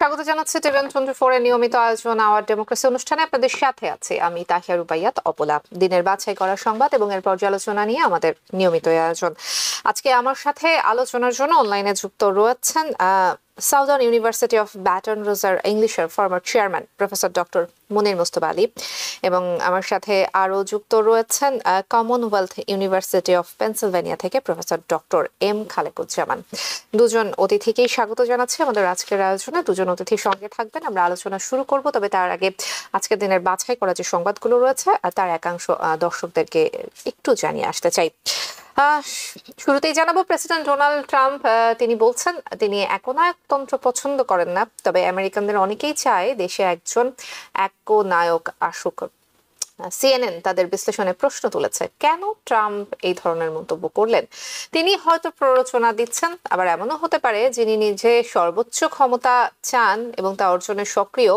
স্বাগত জানাচ্ছি টিভেন24 এর নিয়মিত আয়োজন আওয়ার ডেমোক্রেসি অনুষ্ঠানে। আপনাদের সাথে আছে আমি তাহিয়া রুবাইয়াত অপলা। দিনের বাছাই করা সংবাদ এবং এর পর্যালোচনা নিয়ে আমাদের নিয়মিত আয়োজন। আজকে আমার সাথে আলোচনার জন্য অনলাইনে যুক্ত রয়েছেন সাউদার্ন ইউনিভার্সিটি অফ ব্যাটন রুজার ইংলিশের ফর্মার চেয়ারম্যান প্রফেসর ডক্টর মুনির মুস্তফা আলী, এবং আমার সাথে আরও যুক্ত রয়েছেন কমনওয়েলথ ইউনিভার্সিটি অফ পেনসিলভেনিয়া থেকে প্রফেসর ডক্টর এম খালেকুজ্জামান। দুজন অতিথিকেই স্বাগত জানাচ্ছি আমাদের আজকের আয়োজনে। দুজন অতিথির সঙ্গে থাকবেন, আমরা আলোচনা শুরু করব। তবে তার আগে আজকের দিনের বাছাই করা যে সংবাদগুলো রয়েছে তার একাংশ দর্শকদেরকে একটু জানিয়ে আসতে চাই। শুরুতেই জানাবো, প্রেসিডেন্ট ডোনাল্ড ট্রাম্প তিনি বলছেন তিনি একনায়কতন্ত্র পছন্দ করেন না, তবে আমেরিকানদের অনেকেই চায় দেশে একজন একনায়ক আসুক। সিএনএন তাদের বিশ্লেষণে প্রশ্ন তুলেছে, কেন ট্রাম্প এই ধরনের মন্তব্য করলেন? তিনি হয়তো প্ররোচনা দিচ্ছেন, আবার এমনও হতে পারে যিনি নিজে সর্বোচ্চ ক্ষমতা চান এবং তা অর্জনে সক্রিয়,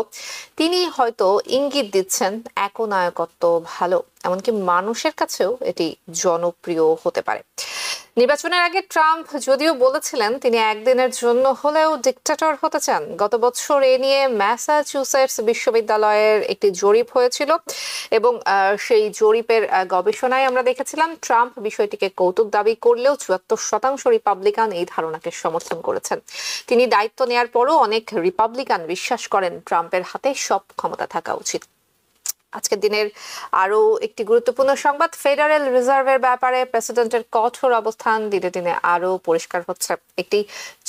তিনি হয়তো ইঙ্গিত দিচ্ছেন একনায়কত্ব ভালো, এমনকি মানুষের কাছেও এটি জনপ্রিয় হতে পারে। নির্বাচনের আগে ট্রাম্প যদিও বলেছিলেন তিনি একদিনের জন্য হলেও ডিক্টেটর হতে চান। গত বছর এ নিয়ে ম্যাসাচুসেটস বিশ্ববিদ্যালয়ের একটি জরিপ হয়েছিল এবং সেই জরিপের গবেষণায় আমরা দেখেছিলাম ট্রাম্প বিষয়টিকে কৌতুক দাবি করলেও ৭৪% রিপাবলিকান এই ধারণাকে সমর্থন করেছেন। তিনি দায়িত্ব নেয়ার পরও অনেক রিপাবলিকান বিশ্বাস করেন ট্রাম্পের হাতে সব ক্ষমতা থাকা উচিত। আজকের দিনের আরো একটি গুরুত্বপূর্ণ সংবাদ, ফেডারেল রিজার্ভের ব্যাপারে প্রেসিডেন্টের কঠোর অবস্থান দিনে দিনে আরো পরিষ্কার হচ্ছে। একটি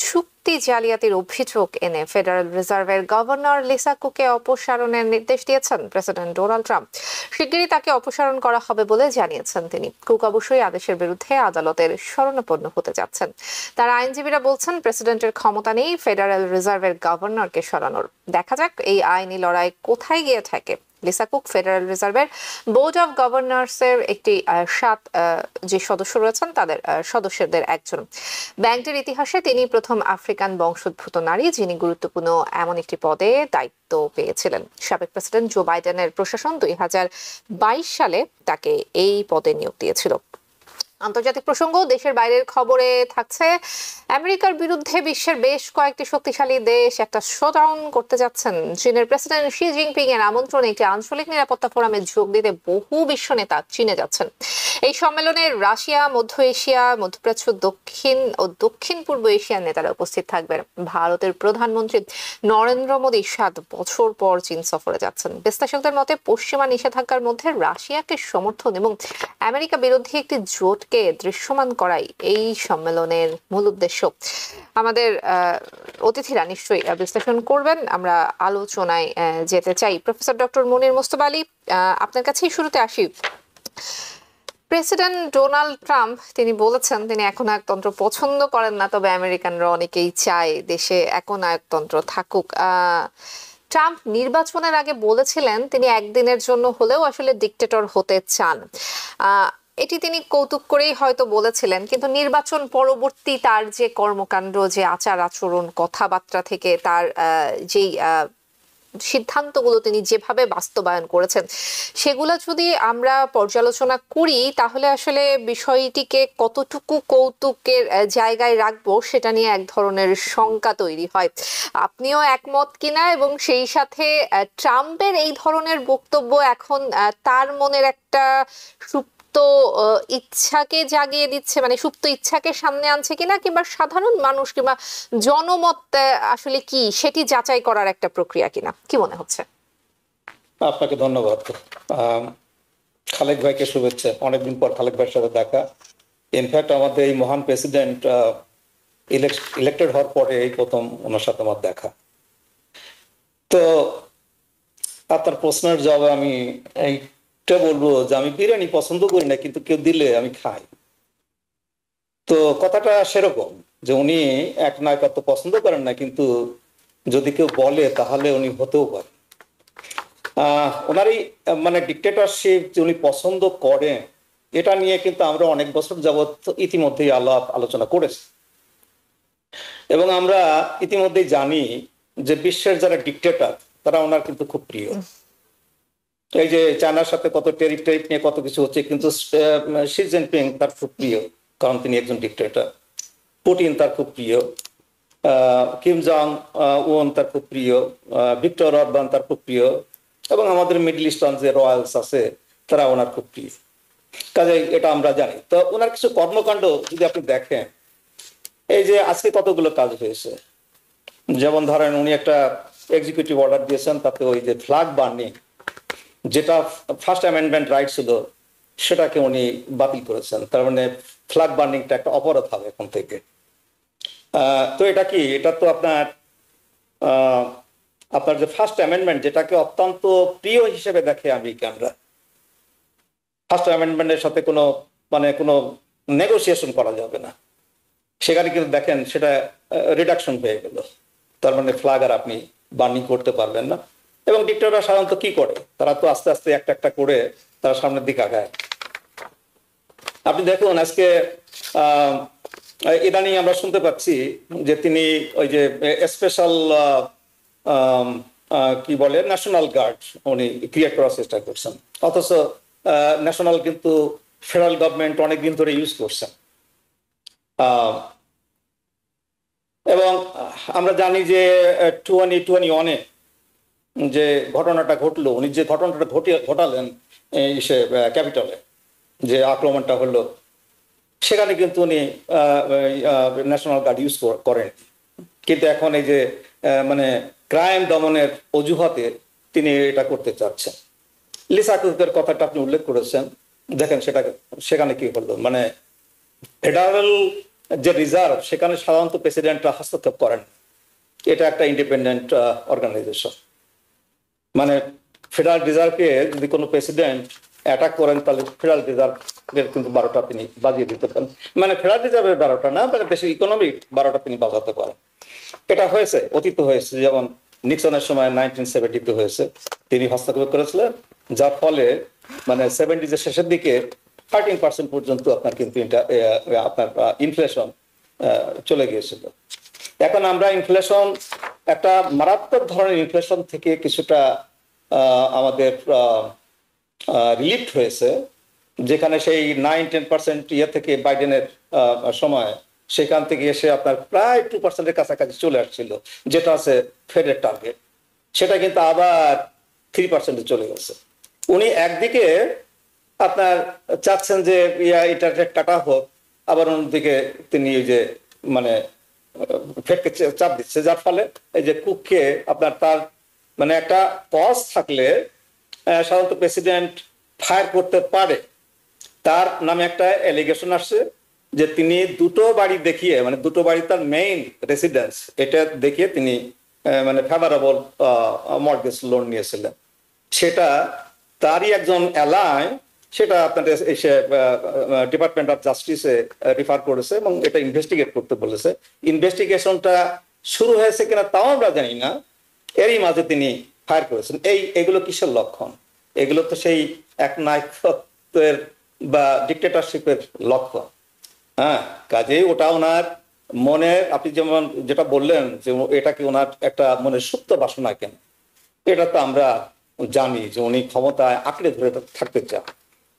চুক্তি জালিয়াতির অভিযোগ এনে ফেডারেল রিজার্ভের গভর্নর লিসা কুককে অপসারণের নির্দেশ দিয়েছেন প্রেসিডেন্ট ডোনাল্ড ট্রাম্প। শিগগিরই তাকে অপসারণ করা হবে বলে জানিয়েছেন তিনি। কুক অবশ্যই আদেশের বিরুদ্ধে আদালতের শরণাপন্ন হতে যাচ্ছেন। তার আইনজীবীরা বলছেন প্রেসিডেন্টের ক্ষমতা নেই ফেডারেল রিজার্ভের গভর্নরকে সরানোর। দেখা যাক এই আইনি লড়াই কোথায় গিয়ে থাকে। লিসা কুক ফেডারেল রিজার্ভের বোর্ড অফ গভর্নর্সের একটি 7 যে সদস্য রয়েছেন তাদের সদস্যদের একজন। ব্যাংকটির ইতিহাসে তিনি প্রথম আফ্রিকান বংশোদ্ভূত নারী যিনি গুরুত্বপূর্ণ এমন একটি পদে দায়িত্ব পেয়েছিলেন। সাবেক প্রেসিডেন্ট জো বাইডেনের প্রশাসন 2022 সালে তাকে এই পদে নিয়োগ দিয়েছিল। আন্তর্জাতিক প্রসঙ্গ, দেশের বাইরের খবরে থাকছে, আমেরিকার বিরুদ্ধে বিশ্বের বেশ কয়েকটি শক্তিশালী দেশ একটা শোডাউন করতে যাচ্ছেন। চীনের প্রেসিডেন্ট শি জিনপিং এর আমন্ত্রণে একটি আঞ্চলিক নিরাপত্তা ফোরামে যোগ দিতে বহু বিশ্ব নেতা চীনে যাচ্ছেন। এই সম্মেলনে রাশিয়া, মধ্য এশিয়া, মধ্যপ্রাচ্য, দক্ষিণ ও দক্ষিণ পূর্ব এশিয়ার নেতারা উপস্থিত থাকবেন। ভারতের প্রধানমন্ত্রী নরেন্দ্র মোদী 7 বছর পর চীন সফরে যাচ্ছেন। বিশ্লেষকদের মতে পশ্চিমা নিষেধাজ্ঞার মধ্যে রাশিয়াকে সমর্থন এবং আমেরিকা বিরোধী একটি জোটকে দৃশ্যমান করাই এই সম্মেলনের মূল উদ্দেশ্য। আমাদের অতিথিরা নিশ্চয়ই বিশ্লেষণ করবেন, আমরা আলোচনায় যেতে চাই। প্রফেসর ডক্টর মুনির মুস্তফা আলী, আপনার কাছেই শুরুতে আসি। প্রেসিডেন্ট ডোনাল্ড ট্রাম্প তিনি বলেছেন তিনি একনায়কতন্ত্র পছন্দ করেন না, তবে আমেরিকানরা অনেকেই চায় দেশে একনায়কতন্ত্র থাকুক। ট্রাম্প নির্বাচনের আগে বলেছিলেন তিনি একদিনের জন্য হলেও আসলে ডিক্টেটর হতে চান। এটি তিনি কৌতুক করেই হয়তো বলেছিলেন, কিন্তু নির্বাচন পরবর্তী তার যে কর্মকাণ্ড, যে আচার আচরণ, কথাবার্তা থেকে তার যেই সিদ্ধান্তগুলো তিনি যেভাবে বাস্তবায়ন করেছেন সেগুলো যদি আমরা পর্যালোচনা করি তাহলে আসলে বিষয়টিকে কতটুকু কৌতুকের জায়গায় রাখবো সেটা নিয়ে এক ধরনের শঙ্কা তৈরি হয়। আপনিও একমত কিনা, এবং সেই সাথে ট্রাম্পের এই ধরনের বক্তব্য এখন তার মনের একটা ইচ্ছাকে জাগিয়ে দিচ্ছে, মানে সুপ্ত ইচ্ছাকে সামনে আনছে কিনা, কিংবা সাধারণ মানুষ কিংবা জনমত আসলে কি সেটি যাচাই করার একটা প্রক্রিয়া কিনা, কি মনে হচ্ছে? আপনাকে ধন্যবাদ। খালেক ভাইকে শুভেচ্ছা। অনেকদিন পর খালেক ভাইয়ের সাথে দেখা। ইনফ্যাক্ট আমাদের এই মহান প্রেসিডেন্ট ইলেক্টেড হওয়ার পরে এই প্রথম ওনার সাথে আমার দেখা। তো আপনার প্রশ্নের জবাবে আমি এইটা বলবো যে আমি বিরিয়ানি পছন্দ করি না, কিন্তু কেউ দিলে আমি খাই। তো কথাটা সেরকম যে উনি একনায়কত্ব পছন্দ করেন না, কিন্তু যদি কেউ বলে তাহলে উনি হতেও পারে। ওনার এই মানে ডিক্টেটরশিপ যে উনি পছন্দ করেন এটা নিয়ে কিন্তু আমরা অনেক বছর যাবৎ ইতিমধ্যেই আলোচনা করেছি, এবং আমরা ইতিমধ্যেই জানি যে বিশ্বের যারা ডিক্টেটর তারা ওনার কিন্তু খুব প্রিয়। এই যে চায়নার সাথে কত টেরিফ নিয়ে কত কিছু হচ্ছে, কিন্তু শি জিনপিং তার খুব প্রিয়, কারণ তিনি একজন ডিক্টেটর। পুতিন তার খুব প্রিয়, কিম জং উন তার খুব প্রিয়, ভিক্টর অরবান তার খুব প্রিয়, এবং আমাদের মিডল ইস্টার্ন যে রয়্যালস আছে তারা ওনার খুব প্রিয়। কাজে এটা আমরা জানি। তো ওনার কিছু কর্মকাণ্ড যদি আপনি দেখেন, এই যে আজকে কতগুলো কাজ হয়েছে, যেমন ধরেন উনি একটা এক্সিকিউটিভ অর্ডার দিয়েছেন, তাতে ওই যে ফ্ল্যাগ বার্নিং, যেটা ফার্স্ট অ্যামেন্ডমেন্ট রাইট ছিল, সেটাকে উনি বাতিল করেছেন। তার মানে ফ্ল্যাগ বার্নিংটা একটা অপরাধ হবে এখন থেকে। তো এটা কি, এটা তো আপনার যে ফার্স্ট অ্যামেন্ডমেন্ট, যেটাকে অত্যন্ত প্রিয় হিসেবে দেখে আমেরিকানরা, ফার্স্ট অ্যামেন্ডমেন্টের সাথে কোনো নেগোসিয়েশন করা যাবে না, সেখানে কিন্তু দেখেন সেটা রিডাকশন হয়ে গেল। তার মানে ফ্ল্যাগ আর আপনি বার্নিং করতে পারবেন না। এবং ডিক্টেটররা সাধারণত কি করে, তারা তো আস্তে আস্তে একটা একটা করে তারা সামনের দিকে আগায়। আপনি দেখুন আজকে ইদানিং আমরা শুনতে পাচ্ছি যে তিনি ওই যে স্পেশাল কি বলে ন্যাশনাল গার্ড উনি ক্রিয়েট করার চেষ্টা করছেন, অথচ ন্যাশনাল কিন্তু ফেডারেল গভর্নমেন্ট অনেকদিন ধরে ইউজ করছেন। এবং আমরা জানি যে 2021-এ যে ঘটনাটা ঘটলো, উনি যে ঘটনাটা ঘটালেন সে ক্যাপিটালে যে আক্রমণটা হলো, সেখানে কিন্তু উনি ন্যাশনাল গার্ড ইউজ করেন। কিন্তু এখন এই যে মানে ক্রাইম দমনের অজুহাতে তিনি এটা করতে চাচ্ছেন। লিসা কুকের কথাটা আপনি উল্লেখ করেছেন, দেখেন সেখানে কি হলো, মানে ফেডারেল যে রিজার্ভ, সেখানে সাধারণত প্রেসিডেন্টরা হস্তক্ষেপ করেন। এটা একটা ইন্ডিপেন্ডেন্ট অর্গানাইজেশন। মানে ফেডারেল রিজার্ভকে যদি কোনো প্রেসিডেন্ট অ্যাটাক করেন, তাহলে ফেডারেল রিজার্ভের কিন্তু 12টা তিনি বাজিয়ে দিতে পারেন। মানে ফেডারেল রিজার্ভের 12টা না, মানে দেশের ইকোনমিক 12টা তিনি বাজাতে পারেন। এটা হয়েছে, অতীত হয়েছে, যেমন নিক্সনের সময় 1970-তে হয়েছে, তিনি হস্তক্ষেপ করেছিলেন, যার ফলে মানে 70s-এর শেষের দিকে 13% পর্যন্ত আপনার কিন্তু আপনার ইনফ্লেশন চলে গিয়েছিল। এখন আমরা ইনফ্লেশন, একটা মারাত্মক ধরনের ইনফ্লেশন থেকে কিছুটা আমাদের রিলিফ হয়েছে, যেখানে সেই 9-10% থেকে বাইডেনের সময়, সেখান থেকে এসে আপনার প্রায় 2%-এর কাছাকাছি চলে আসছিল, যেটা আছে ফেডের টার্গেট, সেটা কিন্তু আবার 3%-এ চলে গেছে। উনি একদিকে আপনার চাচ্ছেন যে এটা কাটা হোক, আবার অন্যদিকে তিনি ওই যে মানে ফেডকে চাপ দিচ্ছে, যার ফলে এই যে কুককে আপনার তার মানে একটা পজ থাকলে সাধারণত প্রেসিডেন্ট ফায়ার করতে পারে। তার নামে একটা অ্যালিগেশন আসছে যে তিনি দুটো বাড়ি দেখিয়ে, মানে দুটো বাড়ি তার মেইন রেসিডেন্স, এটা দেখিয়ে তিনি মানে ফেভারেবল মর্টগেজ লোন নিয়েছিলেন। সেটা তারই একজন অ্যালাই, সেটা আপনাদের এসে ডিপার্টমেন্ট অফ জাস্টিসে রেফার করেছে এবং এটা ইনভেস্টিগেট করতে বলেছে। ইনভেস্টিগেশনটা শুরু হয়েছে কিনা তাও আমরা জানি না, এরই মাঝে তিনি ফায়ার করেছেন। এগুলো কিসের লক্ষণ? এগুলো তো সেই একনায়কত্বের বা ডিক্টেটরশিপের লক্ষণ। হ্যাঁ, কাজেই ওটা ওনার মনে, আপনি যেমন যেটা বললেন যে এটা কি ওনার একটা মনের সুপ্ত বাসনা কেন, এটা তো আমরা জানি যে উনি ক্ষমতায় আঁকড়ে ধরে থাকতে চান।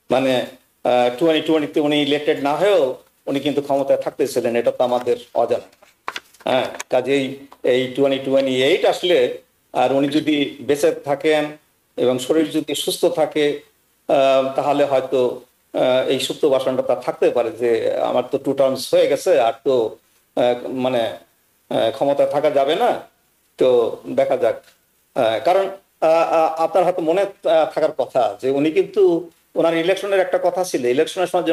মানে 2020-তে উনি ইলেক্টেড না হয়েও উনি কিন্তু ক্ষমতায় থাকতেছিলেন, এটা তো আমাদের অজানা। হ্যাঁ, কাজেই এই 2028 আসলে আর উনি যদি বেঁচে থাকেন এবং শরীর যদি সুস্থ থাকে, তাহলে হয়তো এই সুপ্ত বাসনটা তার থাকতে পারে যে আমার তো 2 টার্মস হয়ে গেছে, আর তো মানে ক্ষমতায় থাকা যাবে না। তো দেখা যাক। কারণ আপনার হয়তো মনে থাকার কথা যে উনি কিন্তু ওনার ইলেকশনের একটা কথা ছিল, ইলেকশনের সময়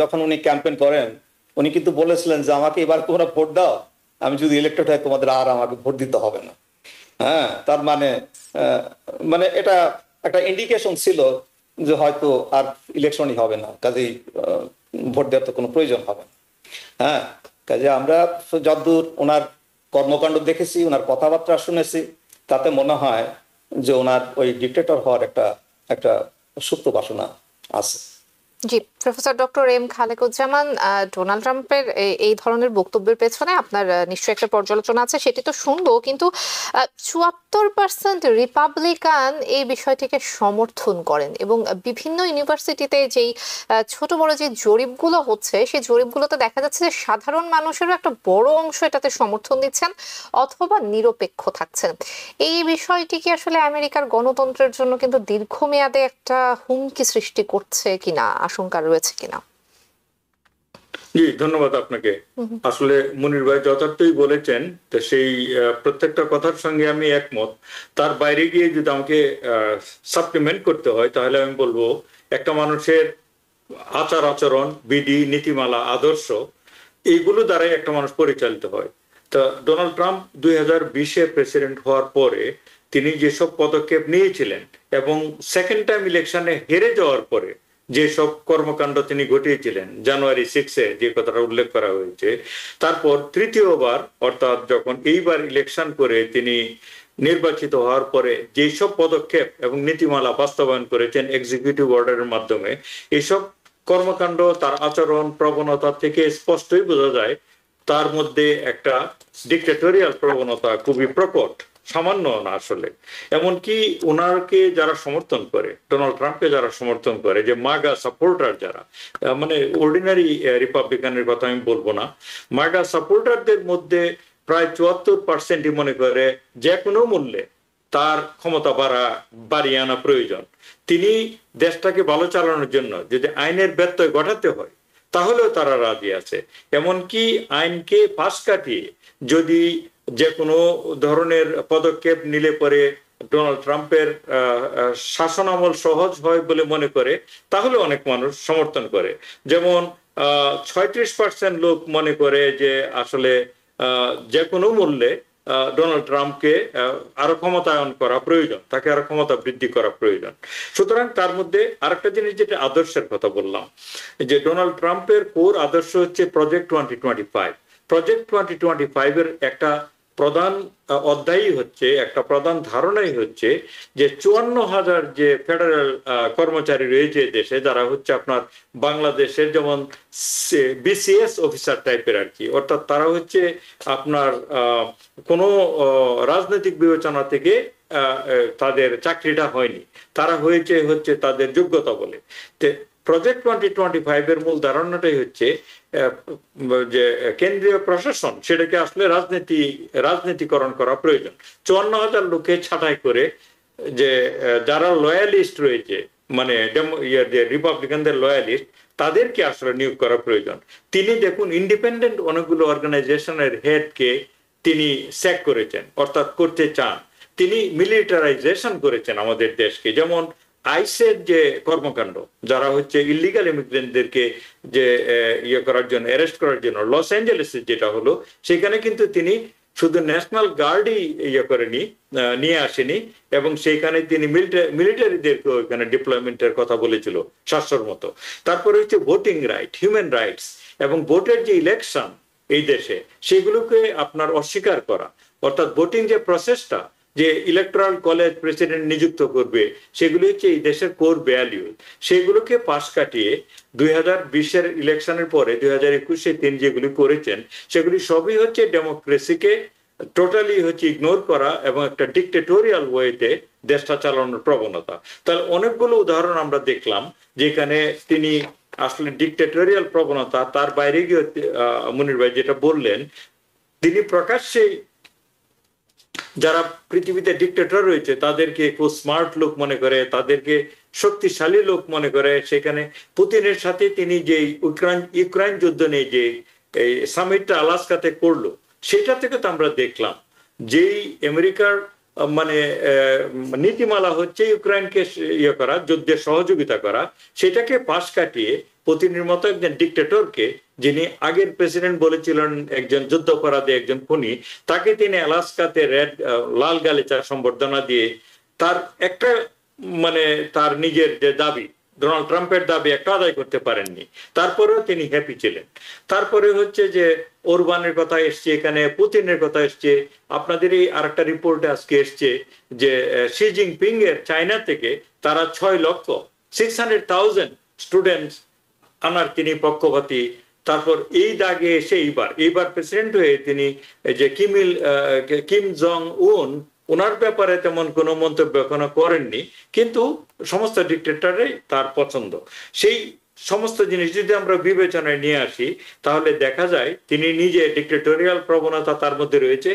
যখন উনি ক্যাম্পেইন করেন, উনি কিন্তু বলেছিলেন যে আমাকে এবার তোমরা ভোট দাও, আমি যদি ইলেক্টেড হয় তোমাদের আর আমাকে ভোট দিতে হবে না। হ্যাঁ, তার মানে এটা একটা ইন্ডিকেশন ছিল যে হয়তো আর ইলেকশনই হবে না, কাজেই ভোট দেওয়ার তো কোনো প্রয়োজন হবে না। হ্যাঁ, কাজে আমরা যতদূর ওনার কর্মকাণ্ড দেখেছি, ওনার কথাবার্তা শুনেছি, তাতে মনে হয় যে ওনার ওই ডিক্টেটর হওয়ার একটা সুপ্ত বাসনা আছে। জি। Professor doctor M Khalequzzaman, Donald ট্রাম্পের এই ধরনের বক্তব্যের পেছনে আপনার নিশ্চয়ই একটা পর্যালোচনা আছে, সেটি তো শুনবো, কিন্তু ৭৪% রিপাবলিকান এই বিষয়টিকে সমর্থন করেন এবং বিভিন্ন ইউনিভার্সিটিতে যেই ছোট বড় যে জরিপগুলো হচ্ছে সেই জরিপগুলোতে দেখা যাচ্ছে যে সাধারণ মানুষেরও একটা বড় অংশ এটাতে সমর্থন দিচ্ছেন অথবা নিরপেক্ষ থাকছেন। এই বিষয়টি কি আসলে আমেরিকার গণতন্ত্রের জন্য কিন্তু দীর্ঘমেয়াদে একটা হুমকি সৃষ্টি করছে কিনা, আশঙ্কা রয়েছে কিনা? জি, ধন্যবাদ আপনাকে। আসলে মুনির ভাই যথার্থই বলেছেন, তো সেই প্রত্যেকটা কথার সঙ্গে আমি একমত। তার বাইরে গিয়ে যদি আমাকে সাপ্লিমেন্ট করতে হয় তাহলে আমি বলবো একটা মানুষের আচার আচরণ, বিধি, নীতিমালা, আদর্শ, এইগুলো দ্বারাই একটা মানুষ পরিচালিত হয়। তা ডোনাল্ড ট্রাম্প 2020-এ প্রেসিডেন্ট হওয়ার পরে তিনি যেসব পদক্ষেপ নিয়েছিলেন এবং সেকেন্ড টাইম ইলেকশনে হেরে যাওয়ার পরে যেসব কর্মকাণ্ড তিনি ঘটিয়েছিলেন, জানুয়ারি 6-এ যে কথাটা উল্লেখ করা হয়েছে, তারপর তৃতীয়বার অর্থাৎ যখন এইবার ইলেকশন করে তিনি নির্বাচিত হওয়ার পরে যেসব পদক্ষেপ এবং নীতিমালা বাস্তবায়ন করেছেন এক্সিকিউটিভ অর্ডারের মাধ্যমে, এসব কর্মকাণ্ড, তার আচরণ প্রবণতা থেকে স্পষ্টই বোঝা যায় তার মধ্যে একটা ডিক্টেটোরিয়াল প্রবণতা খুবই প্রকট, সামান্য না আসলে। এমনকি ওনাকে যারা সমর্থন করে, ডোনাল্ড ট্রাম্পকে যারা সমর্থন করে, যে মাগা সাপোর্টার যারা, মানে অর্ডিনারি রিপাবলিকানের কথা আমি বলবো না, মাগা সাপোর্টারদের মধ্যে প্রায় ৭৪% মনে করে যে কোনো মূল্যে তার ক্ষমতা বাড়িয়ে আনা প্রয়োজন। তিনি দেশটাকে ভালো চালানোর জন্য যদি আইনের ব্যত্যয় ঘটাতে হয় তাহলেও তারা রাজি আছে। এমনকি আইনকে পাশ কাটিয়ে যদি যে কোনো ধরনের পদক্ষেপ নিলে পরে ডোনাল্ড ট্রাম্পের শাসনামল সহজ হয় বলে মনে করে, তাহলে অনেক মানুষ সমর্থন করে। যেমন ৩৬% লোক মনে করে যে আসলে যে কোনো মূল্যে ডোনাল্ড ট্রাম্পকে আরো ক্ষমতায়ন করা প্রয়োজন, তাকে আরো ক্ষমতা বৃদ্ধি করা প্রয়োজন। সুতরাং তার মধ্যে আরেকটা জিনিস, যেটা আদর্শের কথা বললাম, যে ডোনাল্ড ট্রাম্পের কোর আদর্শ হচ্ছে প্রজেক্ট 2025। প্রজেক্ট 2025-এর একটা প্রধান অধ্যায়ই হচ্ছে, একটা প্রধান ধারণাই হচ্ছে যে ৫৪,০০০ যে ফেডারেল কর্মচারী রয়েছে দেশে, যারা হচ্ছে আপনার বাংলাদেশের যেমন বিসিএস অফিসার টাইপের আর কি, অর্থাৎ তারা হচ্ছে আপনার কোনো রাজনৈতিক বিবেচনা থেকে তাদের চাকরিটা হয়নি, তারা হচ্ছে তাদের যোগ্যতা বলে। প্রজেক্ট 2025-এর মূল ধারণাটাই হচ্ছে যে কেন্দ্রীয় প্রশাসন সেটাকে আসলে রাজনীতিকরণ করা প্রয়োজন। ৫৪,০০০ লোকে ছাঁটাই করে যে যারা লয়ালিস্ট রয়েছে, মানে রিপাবলিকানদের লয়ালিস্ট, তাদেরকে আসলে নিয়োগ করা প্রয়োজন। তিনি দেখুন ইন্ডিপেন্ডেন্ট অনেকগুলো অর্গানাইজেশনের হেডকে তিনি স্যাক করেছেন, অর্থাৎ করতে চান। তিনি মিলিটারাইজেশন করেছেন আমাদের দেশকে। যেমন আইসের যে কর্মকাণ্ড, যারা হচ্ছে ইলিগাল ইমিগ্রেন্টদেরকে যে করার জন্য, অ্যারেস্ট করার জন্য লস অ্যাঞ্জেলেসে যেটা হলো, সেখানে কিন্তু তিনি শুধু ন্যাশনাল গার্ডই নিয়ে আসেনি, এবং সেইখানে তিনি মিলিটারিদেরকে ওইখানে ডিপ্লয়মেন্টের কথা বলেছিল ৭০০-র মতো। তারপরে হচ্ছে ভোটিং রাইট, হিউম্যান রাইটস এবং ভোটের যে ইলেকশন এই দেশে, সেগুলোকে আপনার অস্বীকার করা, অর্থাৎ ভোটিং যে প্রসেসটা, যে ইলেকট্রাল কলেজ প্রেসিডেন্ট নিযুক্ত করবে, সেগুলি হচ্ছে এই দেশের কোর ভ্যালু। সেগুলোকে পাশ কাটিয়ে 2020-এর ইলেকশনের পরে 2021-এ তিনি যেগুলি করেছেন, সেগুলি সবই হচ্ছে ডেমোক্রেসিকে টোটালি হচ্ছে ইগনোর করা এবং একটা ডিক্টেটোরিয়াল ওয়েতে দেশটা চালানোর প্রবণতা। তাহলে অনেকগুলো উদাহরণ আমরা দেখলাম যেখানে তিনি আসলে ডিক্টেটোরিয়াল প্রবণতা, তার বাইরে গিয়ে মুনির ভাই যেটা বললেন, তিনি প্রকাশ্যে যারা পৃথিবীতে ডিক্টেটর রয়েছে তাদেরকে খুব স্মার্ট লোক মনে করে, তাদেরকে শক্তিশালী লোক মনে করে। সেখানে পুতিনের সাথে তিনি যে ইউক্রাইন যুদ্ধ নিয়ে যে এই সামিটটা আলাস্কাতে করলো, সেটা থেকে তো আমরা দেখলাম যেই আমেরিকার মানে নীতিমালা হচ্ছে ইউক্রাইনকে করা, যুদ্ধে সহযোগিতা করা, সেটাকে পাশ কাটিয়ে পুতিনের মতো একজন ডিক্টেটরকে, যিনি আগের প্রেসিডেন্ট বলেছিলেন একজন যুদ্ধাপরাধী, একজন খুনি, তাকে তিনি আলাস্কাতে লাল গালিচা সম্বর্ধনা দিয়ে তার একটা মানে তার নিজের যে দাবি, ডোনাল্ড ট্রাম্পের দাবি একটা আদায় করতে পারেননি। তারপরেও তিনি হ্যাপি ছিলেন। তারপরে হচ্ছে যে ওরবানের কথা এসছে, এখানে পুতিনের কথা এসছে। আপনাদের এই আরেকটা রিপোর্টে আজকে এসছে যে শি জিনপিং এর চায়না থেকে তারা 6,600,000 স্টুডেন্টস আনার তিনি পক্ষপাতী। তারপর এই দাগে এসে এইবার প্রেসিডেন্ট হয়ে তিনি এই যে কিম জং উন ওনার ব্যাপারে তেমন কোনো মন্তব্য এখনো করেননি, কিন্তু সমস্ত ডিক্টেটরেই তার পছন্দ। সেই সমস্ত জিনিস যদি আমরা বিবেচনায় নিয়ে আসি, তাহলে দেখা যায় তিনি নিজে ডিক্টেটোরিয়াল প্রবণতা তার মধ্যে রয়েছে।